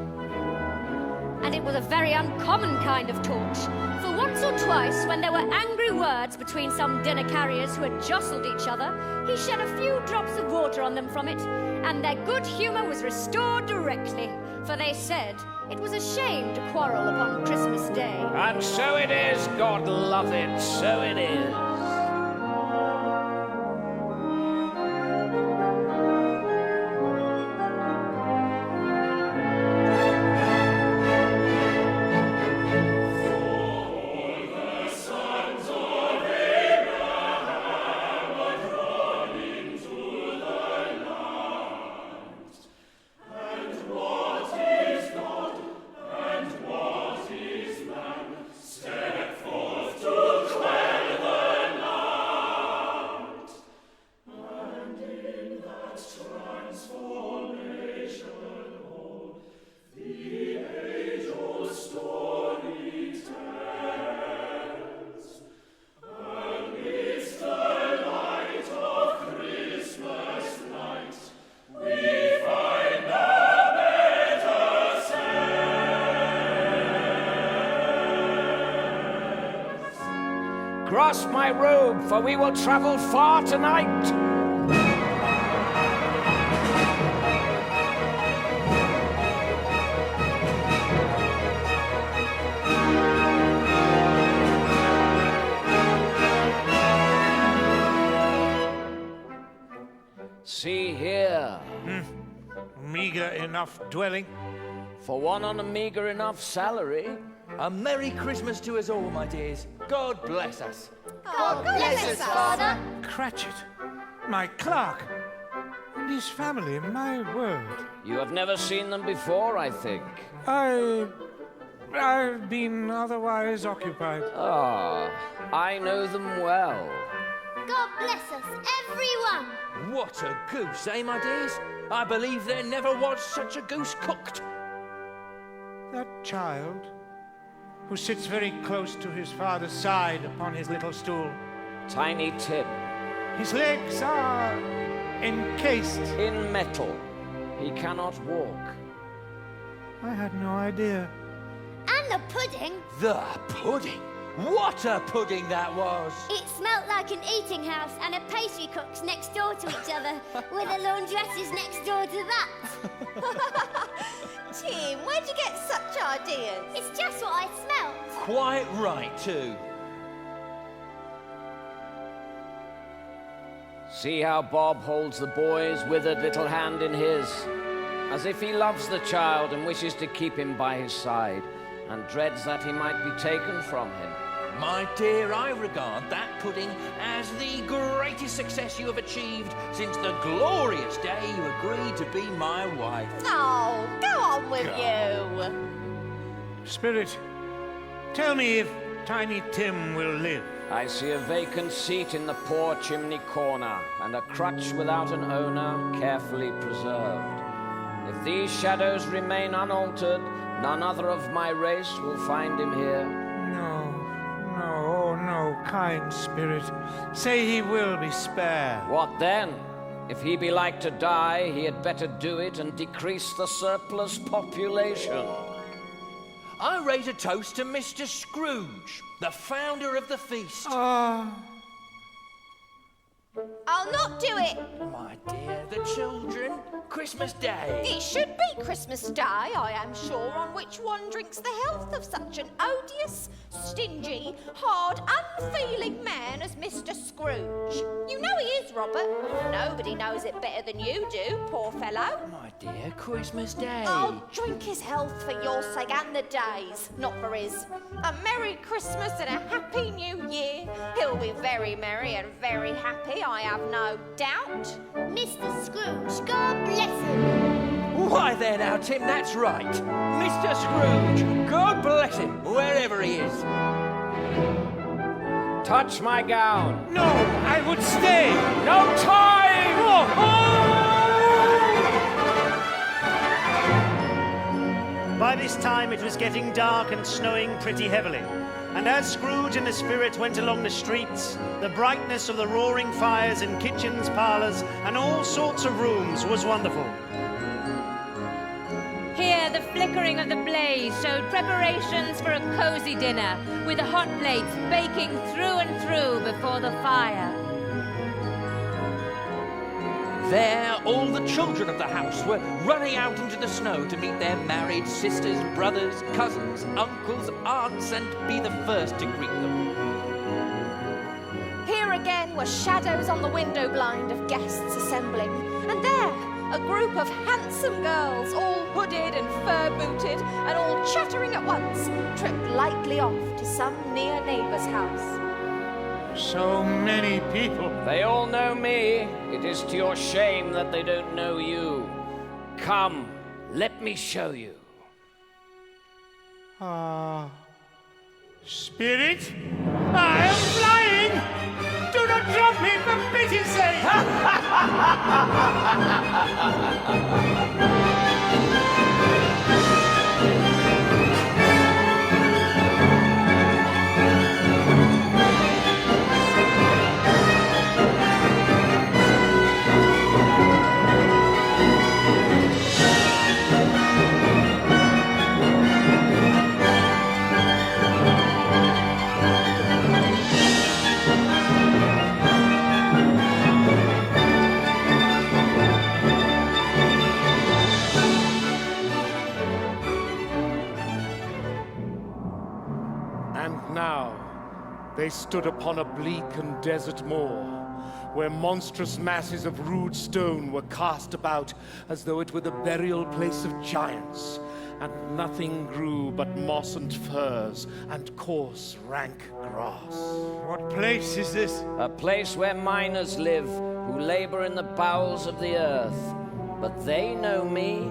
S8: And it was a very uncommon kind of torch, for once or twice, when there were angry words between some dinner carriers who had jostled each other, he shed a few drops of water on them from it, and their good humour was restored directly, for they said it was a shame to quarrel upon Christmas Day.
S10: And so it is, God love it, so it is. Grasp my robe, for we will travel far tonight. See here.
S7: Meager enough dwelling.
S10: For one on a meager enough salary.
S6: A Merry Christmas to us all, my dears. God bless us.
S3: God bless us, Father.
S7: Cratchit, my clerk, and his family, my word.
S10: You have never seen them before, I think.
S7: I've been otherwise occupied.
S10: Ah, I know them well.
S8: God bless us, everyone.
S6: What a goose, eh, my dears? I believe there never was such a goose cooked.
S7: That child, who sits very close to his father's side upon his little stool.
S10: Tiny Tim.
S7: His legs are encased.
S10: In metal. He cannot walk.
S7: I had no idea.
S8: And the pudding.
S6: The pudding? What a pudding that was!
S8: It smelt like an eating house and a pastry cook's next door to each other, with a laundress next door to that.
S3: Tim, where'd you get such ideas?
S8: It's just what I smelt.
S6: Quite right, too.
S10: See how Bob holds the boy's withered little hand in his, as if he loves the child and wishes to keep him by his side, and dreads that he might be taken from him.
S6: My dear, I regard that pudding as the greatest success you have achieved since the glorious day you agreed to be my wife.
S3: Oh, go on with you.
S7: Spirit, tell me if Tiny Tim will live.
S10: I see a vacant seat in the poor chimney corner, and a crutch without an owner, carefully preserved. If these shadows remain unaltered, none other of my race will find him here.
S7: No, kind Spirit. Say he will be spared.
S10: What then? If he be like to die, he had better do it and decrease the surplus population.
S6: I raise a toast to Mr. Scrooge, the founder of the feast.
S3: I'll not do it.
S6: My dear, the children, Christmas Day.
S3: It should be Christmas Day, I am sure, on which one drinks the health of such an odious, stingy, hard, unfeeling man as Mr. Scrooge. You know he is, Robert. Nobody knows it better than you do, poor fellow.
S6: My dear, Christmas Day.
S3: I'll drink his health for your sake and the day's, not for his. A Merry Christmas and a Happy New Year. He'll be very merry and very happy, I have no doubt.
S8: Mr. Scrooge, God bless him.
S6: Why there now, Tim, that's right. Mr. Scrooge, God bless him, wherever he is.
S10: Touch my gown.
S7: No, I would stay.
S10: No time!
S5: By this time it was getting dark and snowing pretty heavily, and as Scrooge and the Spirit went along the streets, the brightness of the roaring fires in kitchens, parlours, and all sorts of rooms was wonderful.
S8: Here
S4: There, the flickering of the blaze showed preparations for a cozy dinner, with the hot plates baking through and through before the fire.
S6: There, all the children of the house were running out into the snow to meet their married sisters, brothers, cousins, uncles, aunts, and be the first to greet them.
S3: Here again were shadows on the window blind of guests assembling, and there, a group of handsome girls, all hooded and fur-booted, and all chattering at once, tripped lightly off to some near neighbour's house.
S7: So many people.
S10: They all know me. It is to your shame that they don't know you. Come, let me show you.
S7: Spirit, I am flying! Do not drop me for pity's sake!
S2: They stood upon a bleak and desert moor, where monstrous masses of rude stone were cast about as though it were the burial place of giants, and nothing grew but moss and furze and coarse, rank grass.
S7: What place is this?
S10: A place where miners live, who labor in the bowels of the earth. But they know me.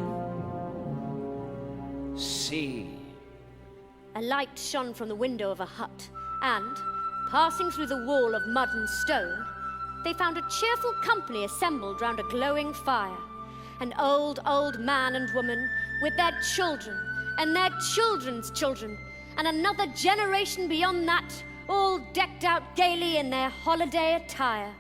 S10: See.
S8: A light shone from the window of a hut, and, passing through the wall of mud and stone, they found a cheerful company assembled round a glowing fire. An old, old man and woman with their children and their children's children, and another generation beyond that, all decked out gaily in their holiday attire.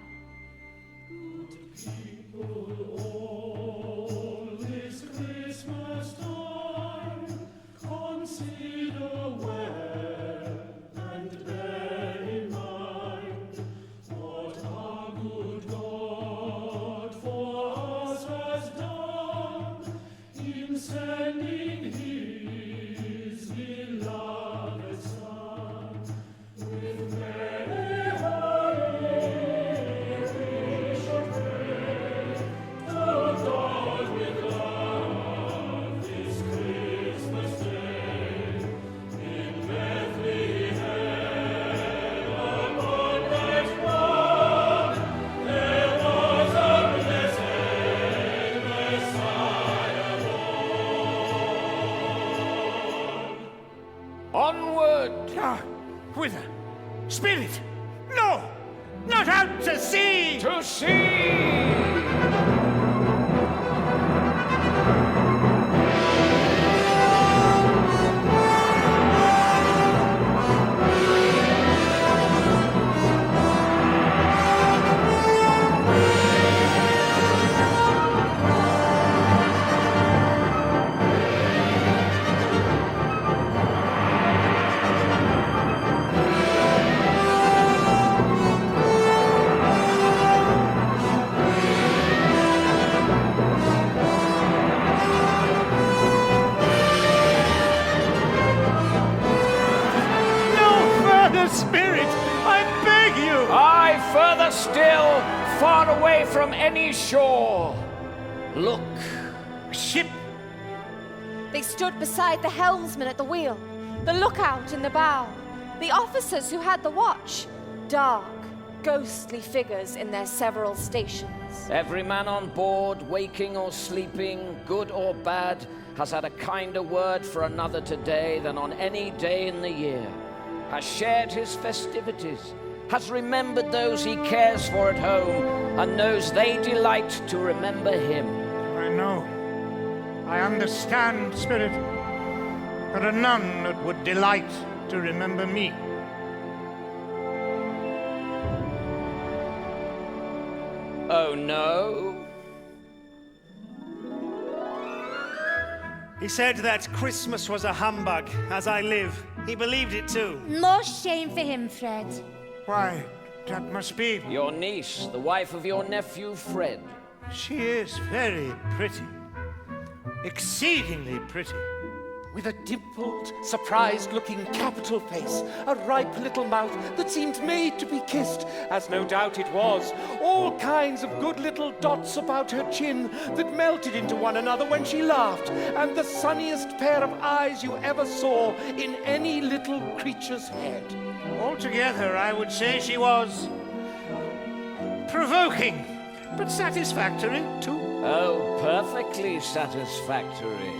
S7: Whither? Spirit! No! Not out to sea!
S10: To sea!
S7: Spirit, I beg you!
S10: Aye, further still, far away from any shore. Look.
S7: A ship.
S3: They stood beside the helmsman at the wheel, the lookout in the bow, the officers who had the watch, dark, ghostly figures in their several stations.
S10: Every man on board, waking or sleeping, good or bad, has had a kinder word for another today than on any day in the year, has shared his festivities, has remembered those he cares for at home, and knows they delight to remember him.
S7: I know. I understand, Spirit. There are none that would delight to remember me.
S10: Oh, no?
S5: He said that Christmas was a humbug, as I live. He believed it too.
S11: More shame for him, Fred.
S7: Why, that must be...
S10: Your niece, the wife of your nephew, Fred.
S7: She is very pretty. Exceedingly pretty.
S2: With a dimpled, surprised-looking capital face, a ripe little mouth that seemed made to be kissed, as no doubt it was, all kinds of good little dots about her chin that melted into one another when she laughed, and the sunniest pair of eyes you ever saw in any little creature's head.
S7: Altogether, I would say she was... provoking, but satisfactory, too.
S10: Oh, perfectly satisfactory.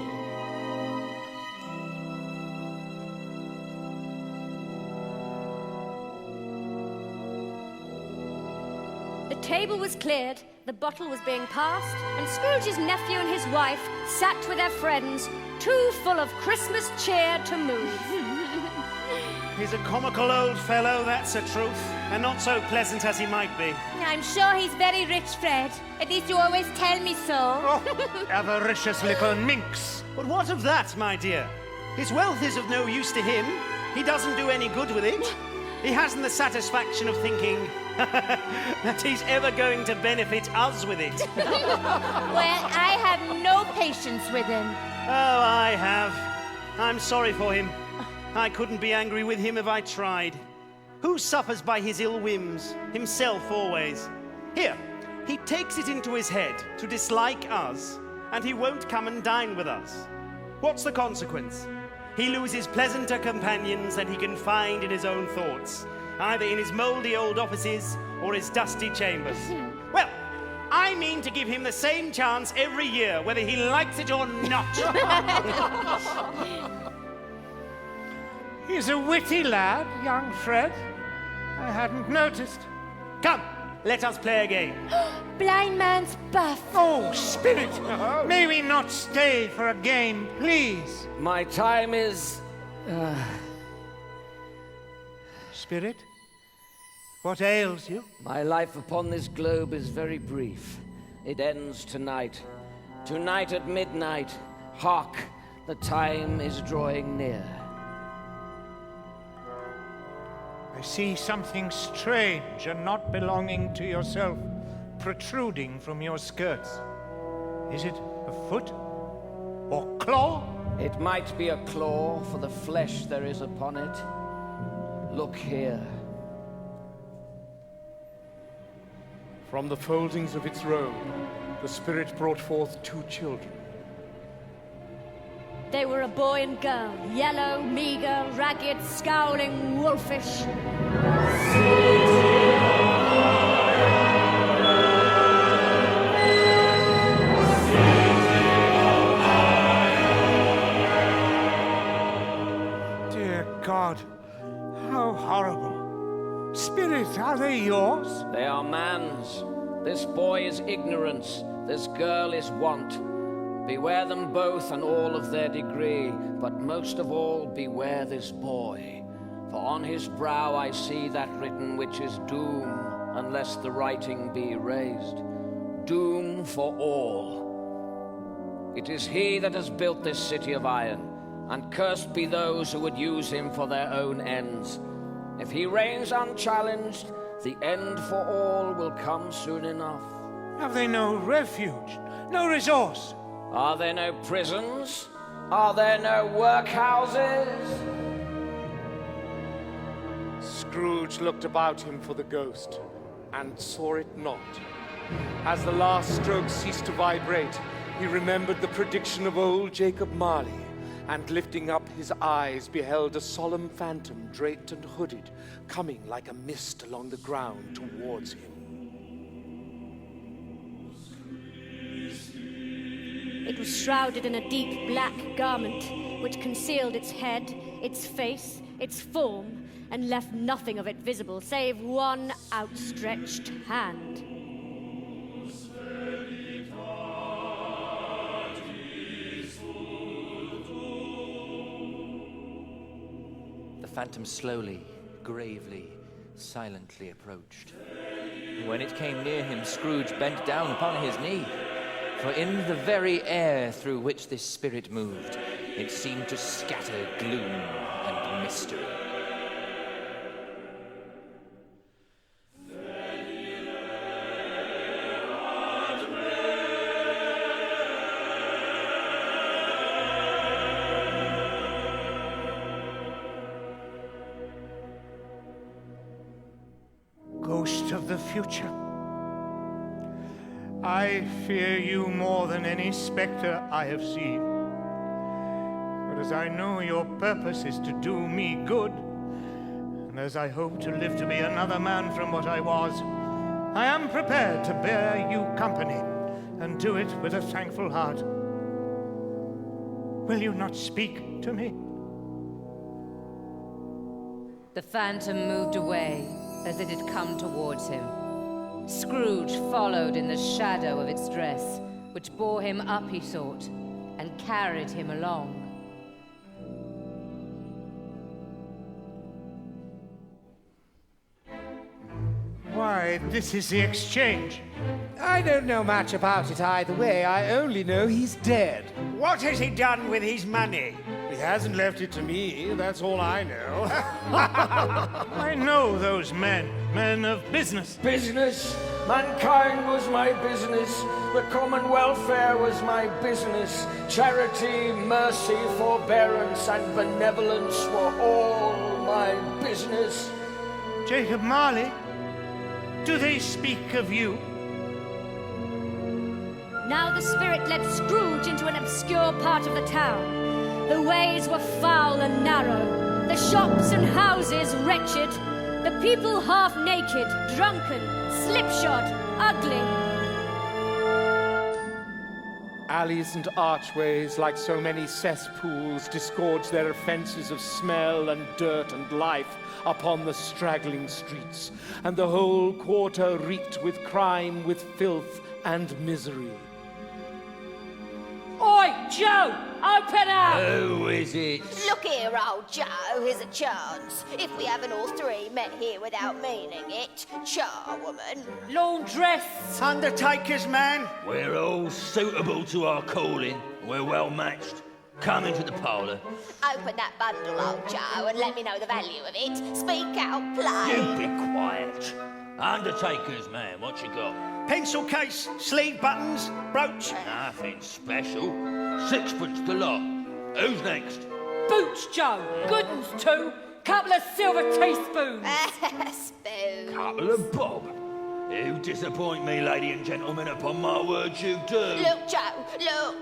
S8: The table was cleared, the bottle was being passed, and Scrooge's nephew and his wife sat with their friends, too full of Christmas cheer to move.
S5: He's a comical old fellow, that's the truth, and not so pleasant as he might be.
S11: I'm sure he's very rich, Fred. At least you always tell me so.
S7: Avaricious little minx.
S5: But what of that, my dear? His wealth is of no use to him. He doesn't do any good with it. He hasn't the satisfaction of thinking that he's ever going to benefit us with it.
S11: Well, I have no patience with him.
S5: Oh, I have. I'm sorry for him. I couldn't be angry with him if I tried. Who suffers by his ill whims? Himself always. Here, he takes it into his head to dislike us, and he won't come and dine with us. What's the consequence? He loses pleasanter companions than he can find in his own thoughts, either in his mouldy old offices or his dusty chambers. Well, I mean to give him the same chance every year, whether he likes it or not.
S7: He's a witty lad, young Fred. I hadn't noticed.
S5: Come, let us play a game.
S11: Blind man's buff.
S7: Oh, Spirit! May we not stay for a game, please?
S10: My time is...
S7: Spirit? What ails you?
S10: My life upon this globe is very brief. It ends tonight. Tonight at midnight. Hark, the time is drawing near.
S7: I see something strange and not belonging to yourself protruding from your skirts. Is it a foot? Or claw?
S10: It might be a claw for the flesh there is upon it. Look here.
S2: From the foldings of its robe, the spirit brought forth 2 children.
S8: They were a boy and girl, yellow, meager, ragged, scowling, wolfish.
S7: Dear God, how horrible. Spirit, are they yours?
S10: They are man's. This boy is ignorance. This girl is want. Beware them both and all of their degree, but most of all beware this boy. For on his brow I see that written which is doom, unless the writing be erased. Doom for all. It is he that has built this city of iron, and cursed be those who would use him for their own ends. If he reigns unchallenged, the end for all will come soon enough.
S7: Have they no refuge, no resource?
S10: Are there no prisons? Are there no workhouses?
S2: Scrooge looked about him for the ghost, and saw it not. As the last stroke ceased to vibrate, he remembered the prediction of old Jacob Marley, and lifting up his eyes, beheld a solemn phantom draped and hooded, coming like a mist along the ground towards him.
S8: It was shrouded in a deep black garment, which concealed its head, its face, its form, and left nothing of it visible, save one outstretched hand.
S6: The phantom slowly, gravely, silently approached. When it came near him, Scrooge bent down upon his knee. For in the very air through which this spirit moved, it seemed to scatter gloom and mystery.
S7: Ghost of the future, I fear you more than any spectre I have seen. But as I know your purpose is to do me good, and as I hope to live to be another man from what I was, I am prepared to bear you company and do it with a thankful heart. Will you not speak to me?
S4: The phantom moved away as it had come towards him. Scrooge followed in the shadow of its dress, which bore him up, he thought, and carried him along.
S7: Why, this is the exchange.
S2: I don't know much about it either way. I only know he's dead.
S5: What has he done with his money?
S2: He hasn't left it to me, that's all I know.
S7: I know those men of business.
S10: Business? Mankind was my business. The common welfare was my business. Charity, mercy, forbearance, and benevolence were all my business.
S7: Jacob Marley, do they speak of you?
S8: Now the spirit led Scrooge into an obscure part of the town. The ways were foul and narrow, the shops and houses wretched, the people half naked, drunken, slipshod, ugly.
S2: Alleys and archways, like so many cesspools, disgorge their offences of smell and dirt and life upon the straggling streets, and the whole quarter reeked with crime, with filth and misery.
S4: Oi, Joe! Open up!
S6: Who is it?
S12: Look here, old Joe, here's a chance. If we haven't all three met here without meaning it, charwoman.
S4: Laundress!
S5: Undertaker's man?
S6: We're all suitable to our calling. We're well matched. Come into the parlour.
S12: Open that bundle, old Joe, and let me know the value of it. Speak out plain.
S6: You be quiet. Undertaker's man, what you got?
S5: Pencil case, sleeve buttons, brooch.
S6: Nothing special. Sixpence the lot. Who's next?
S4: Boots, Joe! Good uns too! Couple of silver teaspoons!
S12: Spoons.
S6: Couple of bob. You disappoint me, lady and gentlemen, upon my word you do.
S12: Look, Joe, look.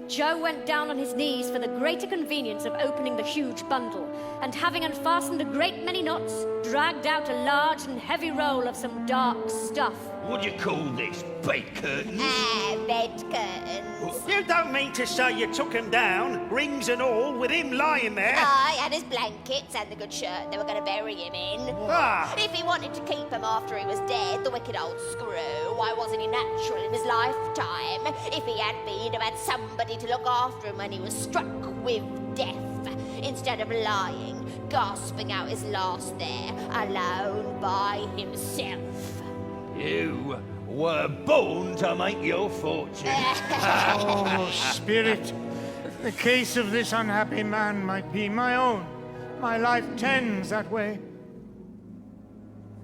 S8: Joe went down on his knees for the greater convenience of opening the huge bundle, and having unfastened a great many knots, dragged out a large and heavy roll of some dark stuff.
S6: What do you call this? Bed curtains?
S12: Bed curtains.
S5: You don't mean to say you took him down, rings and all, with him lying there?
S12: Aye, and his blankets and the good shirt they were going to bury him in.
S5: Ah.
S12: If he wanted to keep him after he was dead, the wicked old screw, why wasn't he natural in his lifetime? If he had been, he'd have had somebody to look after him when he was struck with death, instead of lying, gasping out his last there, alone by himself.
S6: You were born to make your fortune.
S7: Oh, spirit, the case of this unhappy man might be my own. My life tends that way.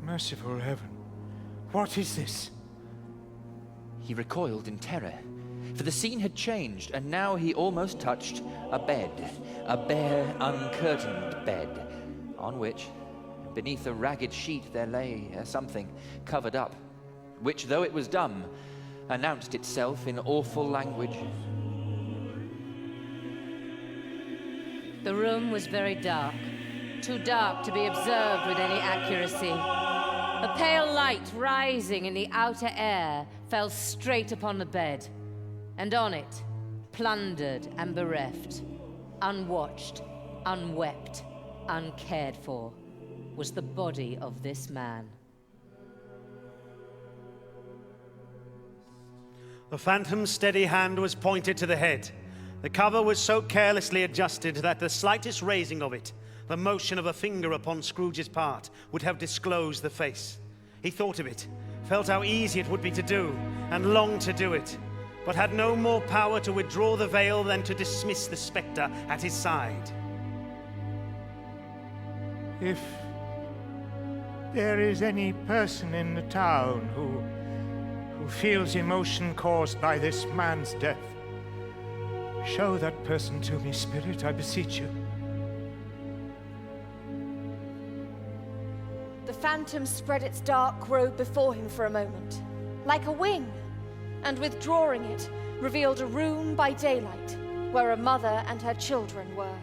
S7: Merciful heaven, what is this?
S6: He recoiled in terror, for the scene had changed, and now he almost touched a bed, a bare, uncurtained bed, on which, beneath a ragged sheet, there lay something covered up, which, though it was dumb, announced itself in awful language.
S4: The room was very dark, too dark to be observed with any accuracy. A pale light rising in the outer air fell straight upon the bed, and on it, plundered and bereft, unwatched, unwept, uncared for, was the body of this man.
S5: The phantom's steady hand was pointed to the head. The cover was so carelessly adjusted that the slightest raising of it, the motion of a finger upon Scrooge's part, would have disclosed the face. He thought of it, felt how easy it would be to do, and longed to do it. but had no more power to withdraw the veil than to dismiss the spectre at his side.
S13: If there is any person in the town who feels emotion caused by this man's death, show that person to me, Spirit, I beseech you.
S3: The phantom spread its dark robe before him for a moment, like a wing, and withdrawing it, revealed a room by daylight, where a mother and her children were.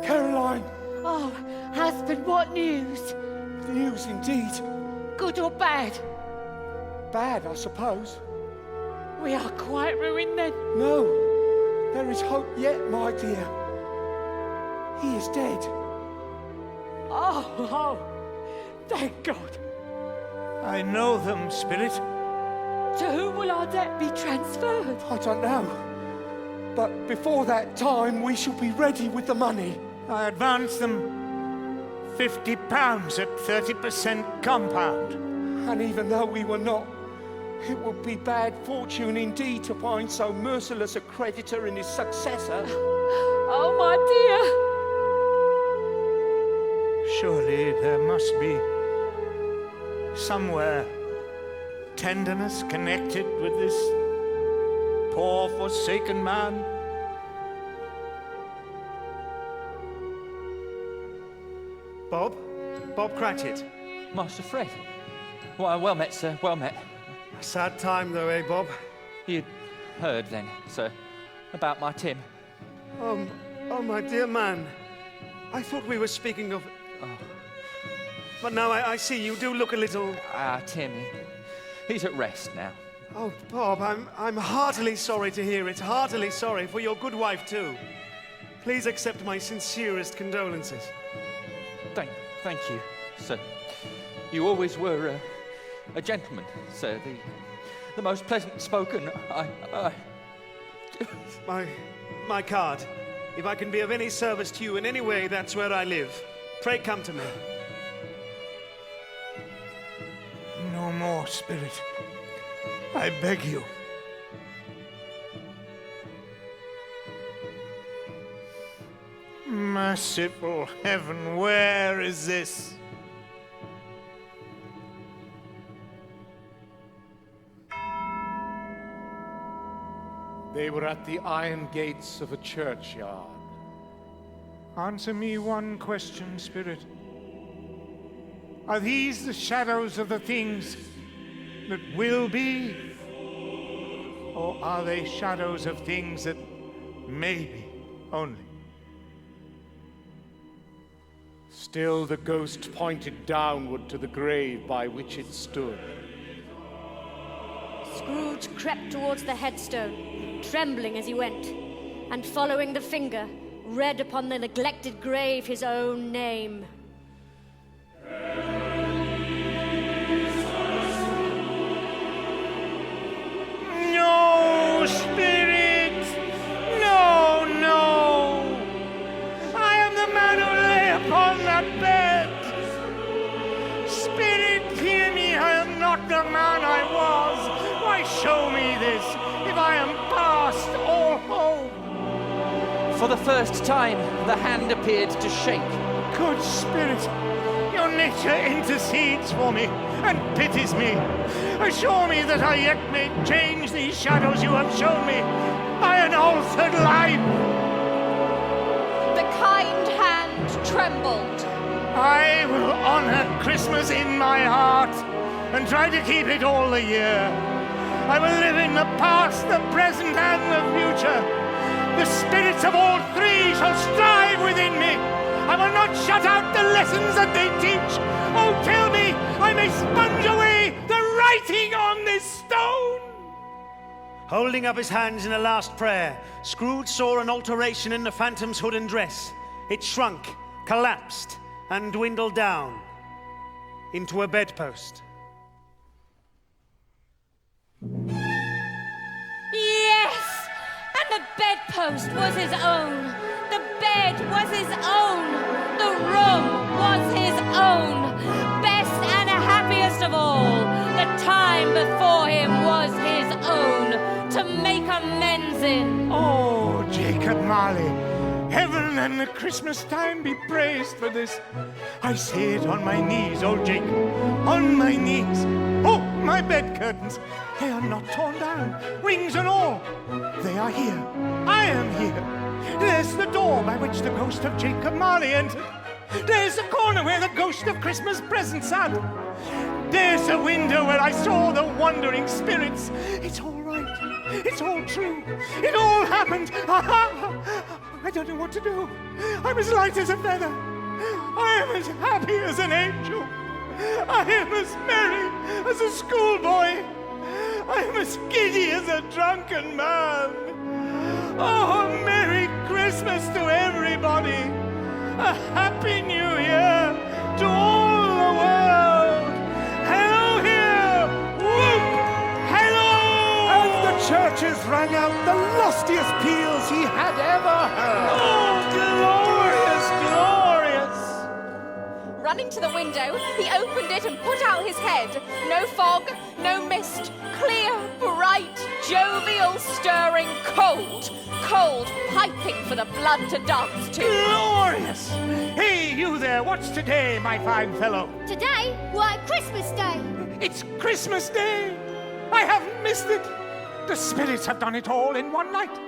S2: Caroline!
S11: Oh, husband, what news?
S2: News indeed.
S11: Good or bad?
S2: Bad, I suppose.
S11: We are quite ruined then.
S2: No, there is hope yet, my dear. He is dead.
S11: Oh, thank God.
S13: I know them, Spirit.
S11: To whom will our debt be transferred?
S2: I don't know. But before that time, we shall be ready with the money.
S13: I advance them £50 at 30% compound.
S2: And even though we were not, it would be bad fortune indeed to find so merciless a creditor in his successor.
S11: Oh, my dear.
S13: Surely there must be somewhere tenderness connected with this poor forsaken man.
S5: Bob Cratchit.
S6: Master Fred. Well met, sir, well met.
S5: A sad time though, eh, Bob?
S6: You'd heard then, sir, about my Tim.
S5: Oh, my dear man. I thought we were speaking of...
S6: Oh.
S5: But now I see you do look a little...
S6: Tim, he's at rest now.
S5: Oh, Bob, I'm heartily sorry to hear it. Heartily sorry for your good wife, too. Please accept my sincerest condolences.
S6: Thank you, sir. You always were a gentleman, sir. The most pleasant spoken.
S5: My card. If I can be of any service to you in any way, that's where I live. Pray come to me.
S13: No more, Spirit. I beg you. Merciful heaven, where is this?
S2: They were at the iron gates of a churchyard.
S13: Answer me one question, Spirit. Are these the shadows of the things that will be? Or are they shadows of things that may be only?
S2: Still the ghost pointed downward to the grave by which it stood.
S8: Scrooge crept towards the headstone, trembling as he went, and following the finger, read upon the neglected grave his own name.
S13: No, Spirit! No, no! I am the man who lay upon that bed! Spirit, hear me, I am not the man I was! Why show me this, if I am past all hope?
S6: For the first time, the hand appeared to shake.
S13: Good Spirit, your nature intercedes for me and pities me. Assure me that I yet may change these shadows you have shown me by an altered life.
S3: The kind hand trembled.
S13: I will honor Christmas in my heart and try to keep it all the year. I will live in the past, the present, and the future. The spirits of all three shall strive within me. I will not shut out the lessons that they teach. Oh, tell me I may sponge away the writing on this stone.
S5: Holding up his hands in a last prayer, Scrooge saw an alteration in the phantom's hood and dress. It shrunk, collapsed, and dwindled down into a bedpost.
S8: Yes! And the bedpost was his own. The bed
S11: bed was his own. The room was his own. Best and happiest of all, the time before him was his own to make amends in.
S13: Oh, Jacob Marley, heaven and the Christmas time be praised for this. I say it on my knees, old Jacob, on my knees. Oh, my bed curtains, they are not torn down, rings and all. They are here. I am here. There's the door by which the ghost of Jacob Marley entered. There's the corner where the ghost of Christmas present sat. There's a window where I saw the wandering spirits. It's all right. It's all true. It all happened. I don't know what to do. I'm as light as a feather. I am as happy as an angel. I am as merry as a schoolboy. I am as giddy as a drunken man. Oh, Merry Christmas to everybody. A Happy New Year to all the world. Hello here. Whoop. Hello.
S2: And the churches rang out the lustiest peals he had ever heard.
S13: Oh, glorious, glorious.
S3: Running to the window, he opened it and put out his head. No fog, no mist, clear, bright, jovial, stirring, cold. Cold, piping for the blood to dance to.
S13: Glorious! Hey, you there, what's today, my fine fellow?
S8: Today? Why, Christmas Day.
S13: It's Christmas Day! I haven't missed it! The spirits have done it all in one night.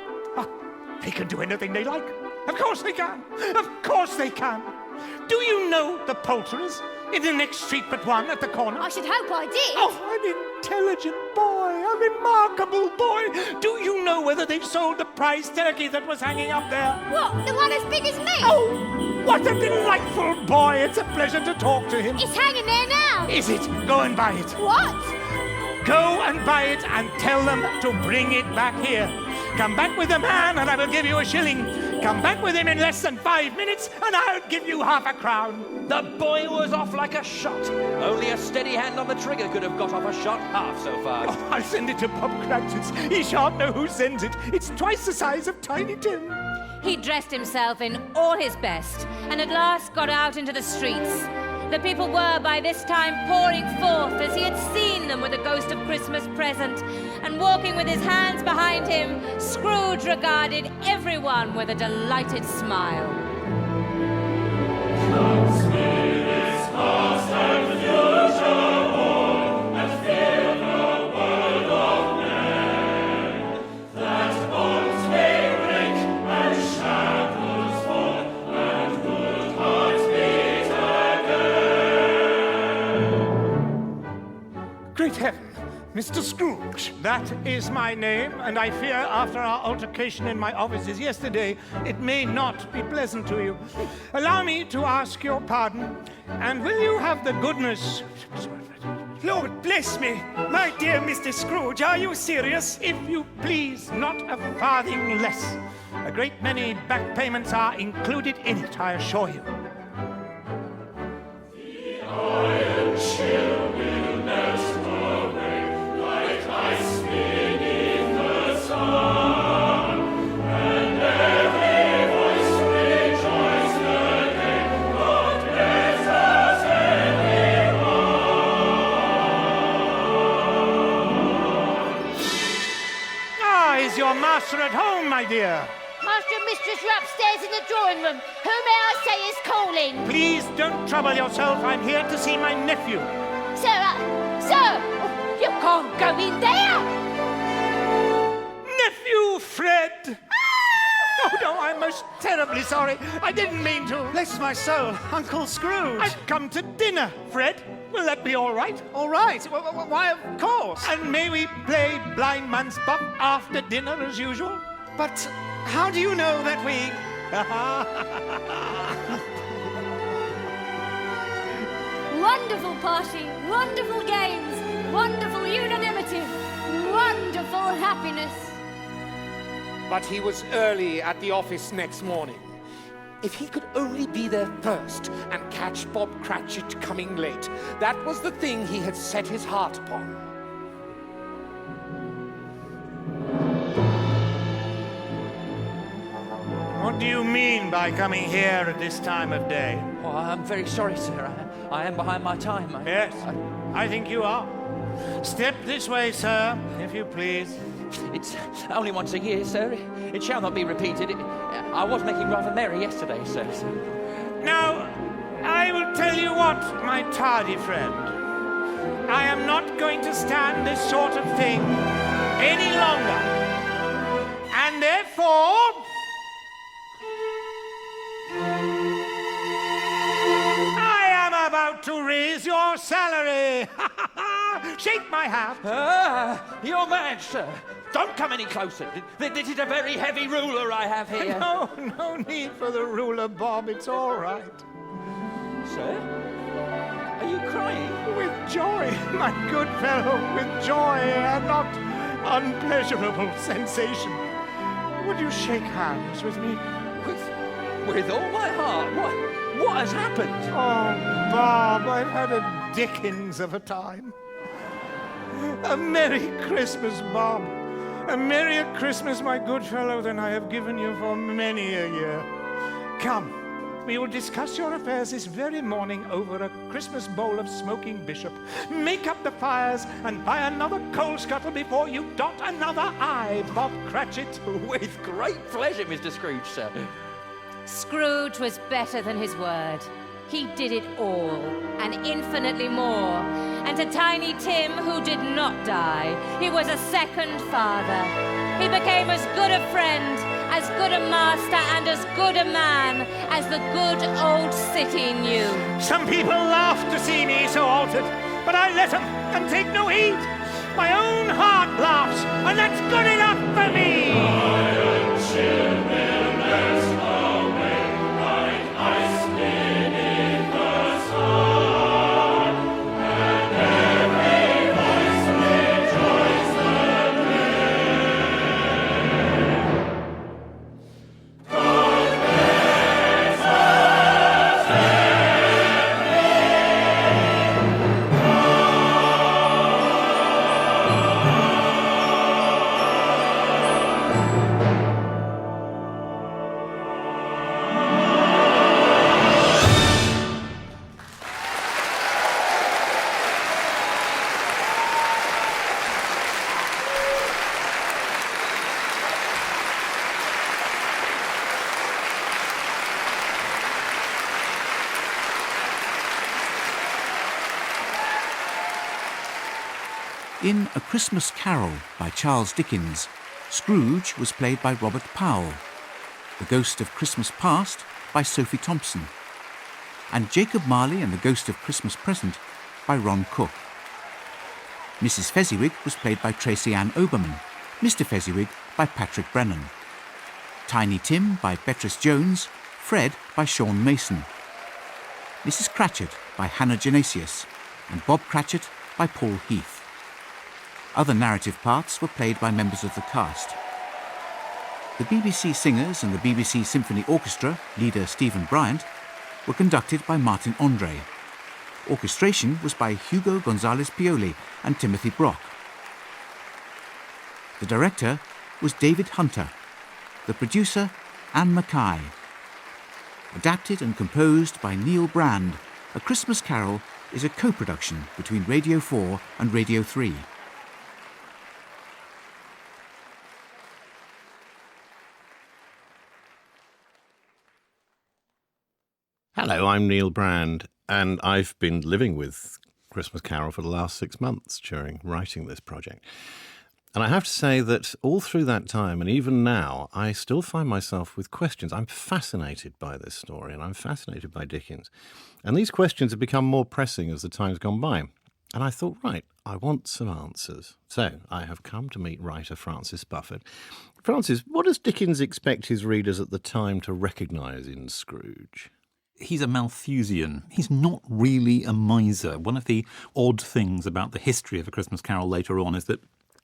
S13: They can do anything they like. Of course they can. Of course they can. Do you know the poulterers in the next street but one at the corner?
S8: I should hope I did.
S13: Oh, an intelligent boy, a remarkable boy. Do you know whether they've sold the prize turkey that was hanging up there?
S8: What, the one as big as me?
S13: Oh, what a delightful boy. It's a pleasure to talk to him.
S8: It's hanging there now.
S13: Is it? Go and buy it.
S8: What?
S13: Go and buy it and tell them to bring it back here. Come back with the man and I will give you a shilling. Come back with him in less than 5 minutes and I'll give you half a crown.
S6: The boy was off like a shot. Only a steady hand on the trigger could have got off a shot half so fast.
S13: Oh, I'll send it to Bob Cratchit's. He shan't know who sends it. It's twice the size of Tiny Tim.
S4: He dressed himself in all his best and at last got out into the streets. The people were by this time pouring forth as he had seen them with the ghost of Christmas present, and walking with his hands behind him, Scrooge regarded everyone with a delighted smile.
S9: Spirits past and future born, and fill the world of men, that bonds may break and shackles fall, and good hearts beat again.
S13: Great heaven, Mr. Scrooge. That is my name, and I fear after our altercation in my offices yesterday, it may not be pleasant to you. Allow me to ask your pardon, and will you have the goodness...
S2: Lord bless me, my dear Mr. Scrooge, are you serious?
S13: If you please, not a farthing less. A great many back payments are included in it, I assure you.
S9: The iron chill will melt away like ice beneath the sun, and every voice rejoice again. God bless us, everyone.
S13: Is your master at home, my dear?
S8: Master and mistress are upstairs in the drawing room. Who may I say is calling?
S13: Please don't trouble yourself. I'm here to see my nephew.
S8: Sir, you can't go in there.
S13: Nephew Fred! Oh, no, I'm most terribly sorry. I didn't mean to.
S2: Bless my soul, Uncle Scrooge.
S13: I've come to dinner, Fred. Will that be all right?
S2: All right. Why, of course.
S13: And may we play blind man's buff after dinner as usual?
S2: But how do you know that we...
S8: Wonderful party, wonderful games, wonderful unanimity, wonderful happiness.
S2: But he was early at the office next morning. If he could only be there first and catch Bob Cratchit coming late, that was the thing he had set his heart upon.
S13: What do
S7: you mean by coming here at this time of day?
S6: Oh, I'm very sorry, sir. I am behind my time.
S7: Yes, I think you are. Step this way, sir, if you please.
S6: It's only once a year, sir. It shall not be repeated. I was making rather merry yesterday, sir.
S7: Now, I will tell you what, my tardy friend. I am not going to stand this sort of thing any longer. And therefore, I am about to raise your salary. Shake my hand.
S6: You're mad, sir. Don't come any closer. This is a very heavy ruler I have here.
S7: No need for the ruler, Bob. It's all right.
S6: Sir? Are you crying?
S7: With joy, my good fellow, with joy and not unpleasurable sensation. Would you shake hands with me?
S6: With all my heart. What has happened?
S7: Oh, Bob, I've had a dickens of a time. A Merry Christmas, Bob. A merrier Christmas, my good fellow, than I have given you for many a year. Come, we will discuss your affairs this very morning over a Christmas bowl of smoking bishop. Make up the fires and buy another coal scuttle before you dot another I, Bob Cratchit.
S6: With great pleasure, Mr. Scrooge, sir.
S4: Scrooge was better than his word. He did it all, and infinitely more. And to Tiny Tim, who did not die, he was a second father. He became as good a friend, as good a master, and as good a man as the good old city knew.
S7: Some people laugh to see me so altered, but I let them and take no heed. My own heart laughs, and that's good enough for me.
S9: Iron children melt away like ice beneath the sun, and every voice rejoices the day. God bless us
S1: In A Christmas Carol by Charles Dickens, Scrooge was played by Robert Powell, The Ghost of Christmas Past by Sophie Thompson, and Jacob Marley and the Ghost of Christmas Present by Ron Cook. Mrs. Fezziwig was played by Tracy Ann Oberman, Mr. Fezziwig by Patrick Brennan, Tiny Tim by Beatrice Jones, Fred by Sean Mason, Mrs. Cratchit by Hannah Genesius, and Bob Cratchit by Paul Heath. Other narrative parts were played by members of the cast. The BBC Singers and the BBC Symphony Orchestra, leader Stephen Bryant, were conducted by Martin Andre. Orchestration was by Hugo González Pioli and Timothy Brock. The director was David Hunter. The producer, Anne Mackay. Adapted and composed by Neil Brand, A Christmas Carol is a co-production between Radio 4 and Radio 3.
S14: Hello, I'm Neil Brand, and I've been living with Christmas Carol for the last 6 months during writing this project. And I have to say that all through that time, and even now, I still find myself with questions. I'm fascinated by this story, and I'm fascinated by Dickens. And these questions have become more pressing as the time's gone by. And I thought, right, I want some answers. So I have come to meet writer Francis Bufford. Francis, what does Dickens expect his readers at the time to recognise in Scrooge?
S15: He's a Malthusian. He's not really a miser. One of the odd things about the history of A Christmas Carol later on is that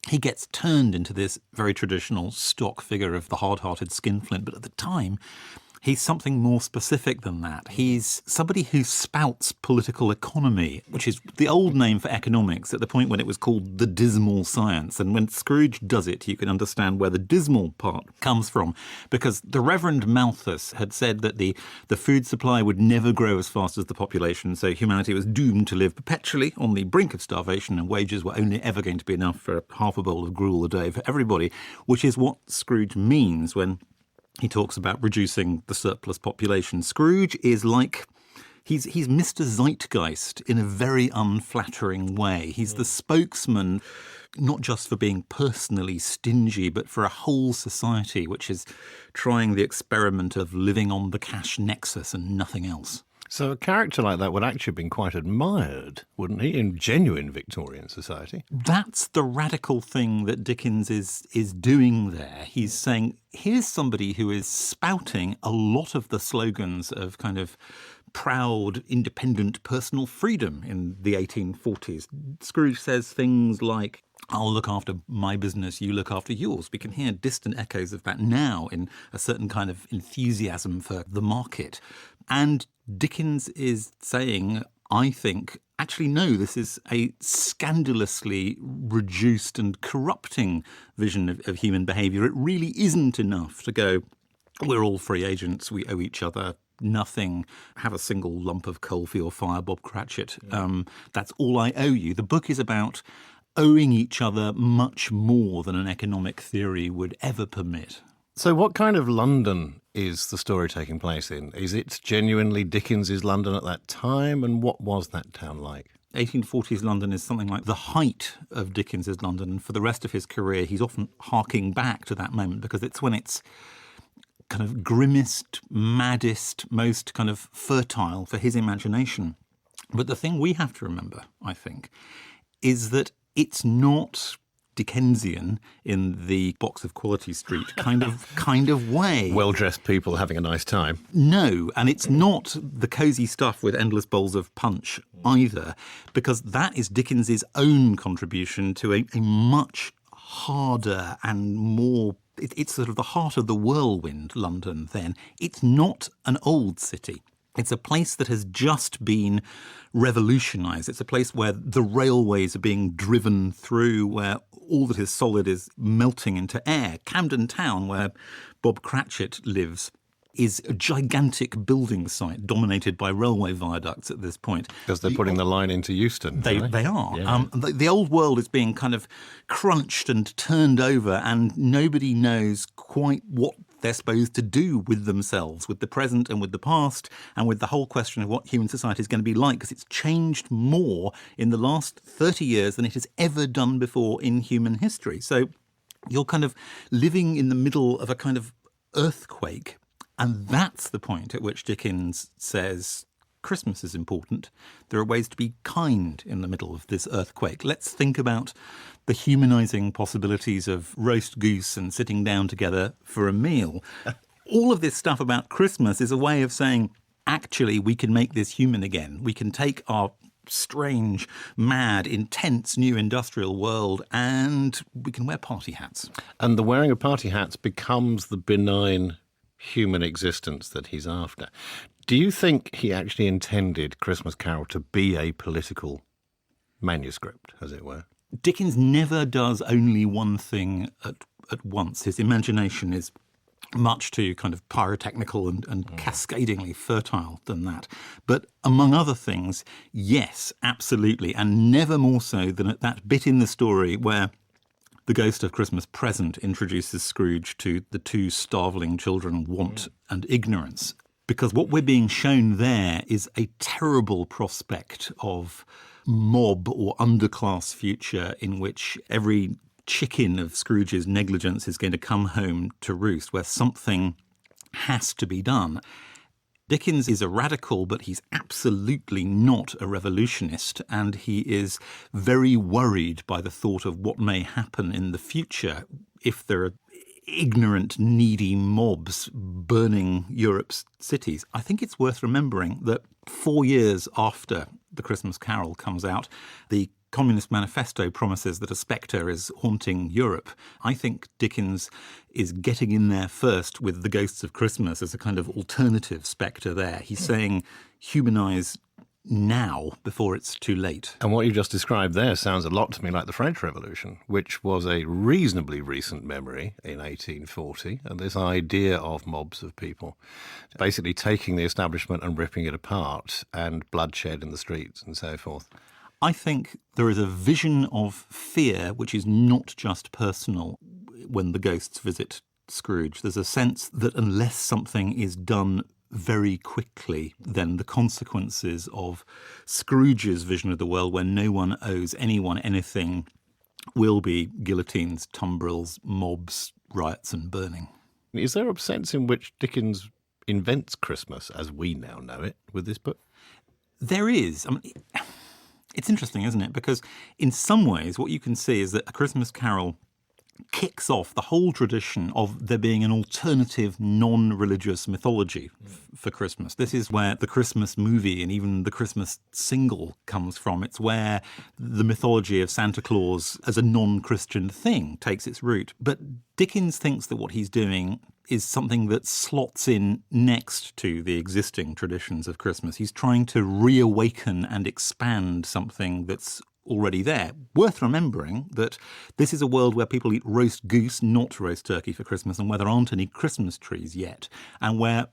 S15: he gets turned into this very traditional stock figure of the hard-hearted skinflint, but at the time He's something more specific than that. He's somebody who spouts political economy, which is the old name for economics at the point when it was called the dismal science. And when Scrooge does it, you can understand where the dismal part comes from, because the Reverend Malthus had said that the food supply would never grow as fast as the population, so humanity was doomed to live perpetually on the brink of starvation, and wages were only ever going to be enough for half a bowl of gruel a day for everybody, which is what Scrooge means when he talks about reducing the surplus population. Scrooge is like, he's Mr. Zeitgeist in a very unflattering way. He's the spokesman, not just for being personally stingy, but for a whole society which is trying the experiment of living on the cash nexus and nothing else.
S14: So a character like that would actually have been quite admired, wouldn't he, in genuine Victorian society?
S15: That's the radical thing that Dickens is doing there. He's saying, here's somebody who is spouting a lot of the slogans of kind of proud, independent personal freedom in the 1840s. Scrooge says things like, I'll look after my business, you look after yours. We can hear distant echoes of that now in a certain kind of enthusiasm for the market. And Dickens is saying, I think, actually, no, this is a scandalously reduced and corrupting vision of human behaviour. It really isn't enough to go, we're all free agents, we owe each other nothing, have a single lump of coal for your fire, Bob Cratchit. That's all I owe you. The book is about owing each other much more than an economic theory would ever permit.
S14: So what kind of London is the story taking place in? Is it genuinely Dickens's London at that time? And what was that town like?
S15: 1840s London is something like the height of Dickens's London. And for the rest of his career, he's often harking back to that moment because it's when it's kind of grimmest, maddest, most kind of fertile for his imagination. But the thing we have to remember, I think, is that it's not Dickensian in the box of Quality Street kind of way.
S14: Well-dressed people having a nice time.
S15: No, and it's not the cosy stuff with endless bowls of punch either, because that is Dickens's own contribution to a much harder and more, it's sort of the heart of the whirlwind, London then. It's not an old city. It's a place that has just been revolutionised. It's a place where the railways are being driven through, where all that is solid is melting into air. Camden Town, where Bob Cratchit lives, is a gigantic building site dominated by railway viaducts at this point.
S14: Because they're putting the line into Euston.
S15: They are.
S14: Yeah.
S15: The old world is being kind of crunched and turned over, and nobody knows quite what they're supposed to do with themselves, with the present and with the past, and with the whole question of what human society is going to be like, because it's changed more in the last 30 years than it has ever done before in human history. So you're kind of living in the middle of a kind of earthquake, and that's the point at which Dickens says, Christmas is important. There are ways to be kind in the middle of this earthquake. Let's think about the humanising possibilities of roast goose and sitting down together for a meal. All of this stuff about Christmas is a way of saying, actually, we can make this human again. We can take our strange, mad, intense new industrial world and we can wear party hats.
S14: And the wearing of party hats becomes the benign human existence that he's after. Do you think he actually intended Christmas Carol to be a political manuscript, as it were?
S15: Dickens never does only one thing at once. His imagination is much too kind of pyrotechnical and cascadingly fertile than that. But among other things, yes, absolutely, and never more so than at that bit in the story where the ghost of Christmas Present introduces Scrooge to the two starveling children, want and ignorance. Because what we're being shown there is a terrible prospect of mob or underclass future in which every chicken of Scrooge's negligence is going to come home to roost, where something has to be done. Dickens is a radical, but he's absolutely not a revolutionist, and he is very worried by the thought of what may happen in the future if there are ignorant, needy mobs burning Europe's cities. I think it's worth remembering that 4 years after The Christmas Carol comes out, the Communist Manifesto promises that a spectre is haunting Europe. I think Dickens is getting in there first with The Ghosts of Christmas as a kind of alternative spectre there. He's saying humanise now before it's too late.
S14: And what you just described there sounds a lot to me like the French Revolution, which was a reasonably recent memory in 1840, and this idea of mobs of people basically taking the establishment and ripping it apart, and bloodshed in the streets and so forth.
S15: I think there is a vision of fear which is not just personal when the ghosts visit Scrooge. There's a sense that unless something is done very quickly, then the consequences of Scrooge's vision of the world, where no one owes anyone anything, will be guillotines, tumbrils, mobs, riots and burning.
S14: Is there a sense in which Dickens invents Christmas as we now know it with this book?
S15: There is. I mean, it's interesting, isn't it? Because in some ways what you can see is that A Christmas Carol kicks off the whole tradition of there being an alternative non-religious mythology for Christmas. This is where the Christmas movie and even the Christmas single comes from. It's where the mythology of Santa Claus as a non-Christian thing takes its root. But Dickens thinks that what he's doing is something that slots in next to the existing traditions of Christmas. He's trying to reawaken and expand something that's already there. Worth remembering that this is a world where people eat roast goose, not roast turkey for Christmas, and where there aren't any Christmas trees yet, and where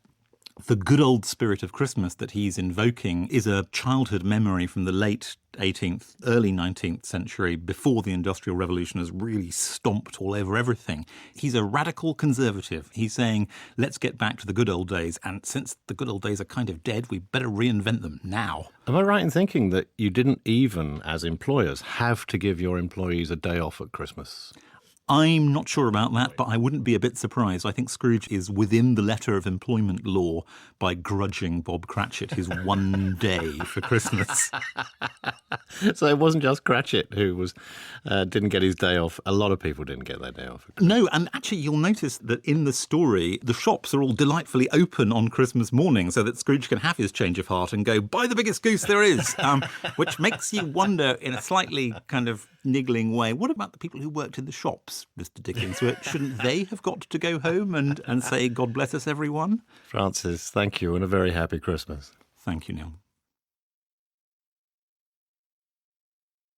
S15: the good old spirit of Christmas that he's invoking is a childhood memory from the late 18th, early 19th century, before the Industrial Revolution has really stomped all over everything. He's a radical conservative. He's saying, let's get back to the good old days, and since the good old days are kind of dead, we better reinvent them now.
S14: Am I right in thinking that you didn't even, as employers, have to give your employees a day off at Christmas?
S15: I'm not sure about that, but I wouldn't be a bit surprised. I think Scrooge is within the letter of employment law by grudging Bob Cratchit his one day for Christmas.
S14: So it wasn't just Cratchit who was didn't get his day off. A lot of people didn't get their day off.
S15: No, and actually you'll notice that in the story, the shops are all delightfully open on Christmas morning so that Scrooge can have his change of heart and go, buy the biggest goose there is, which makes you wonder in a slightly kind of niggling way, what about the people who worked in the shops, Mr. Dickens? Shouldn't they have got to go home and say, God bless us, everyone?
S14: Francis, thank you, and a very happy Christmas.
S15: Thank you, Neil.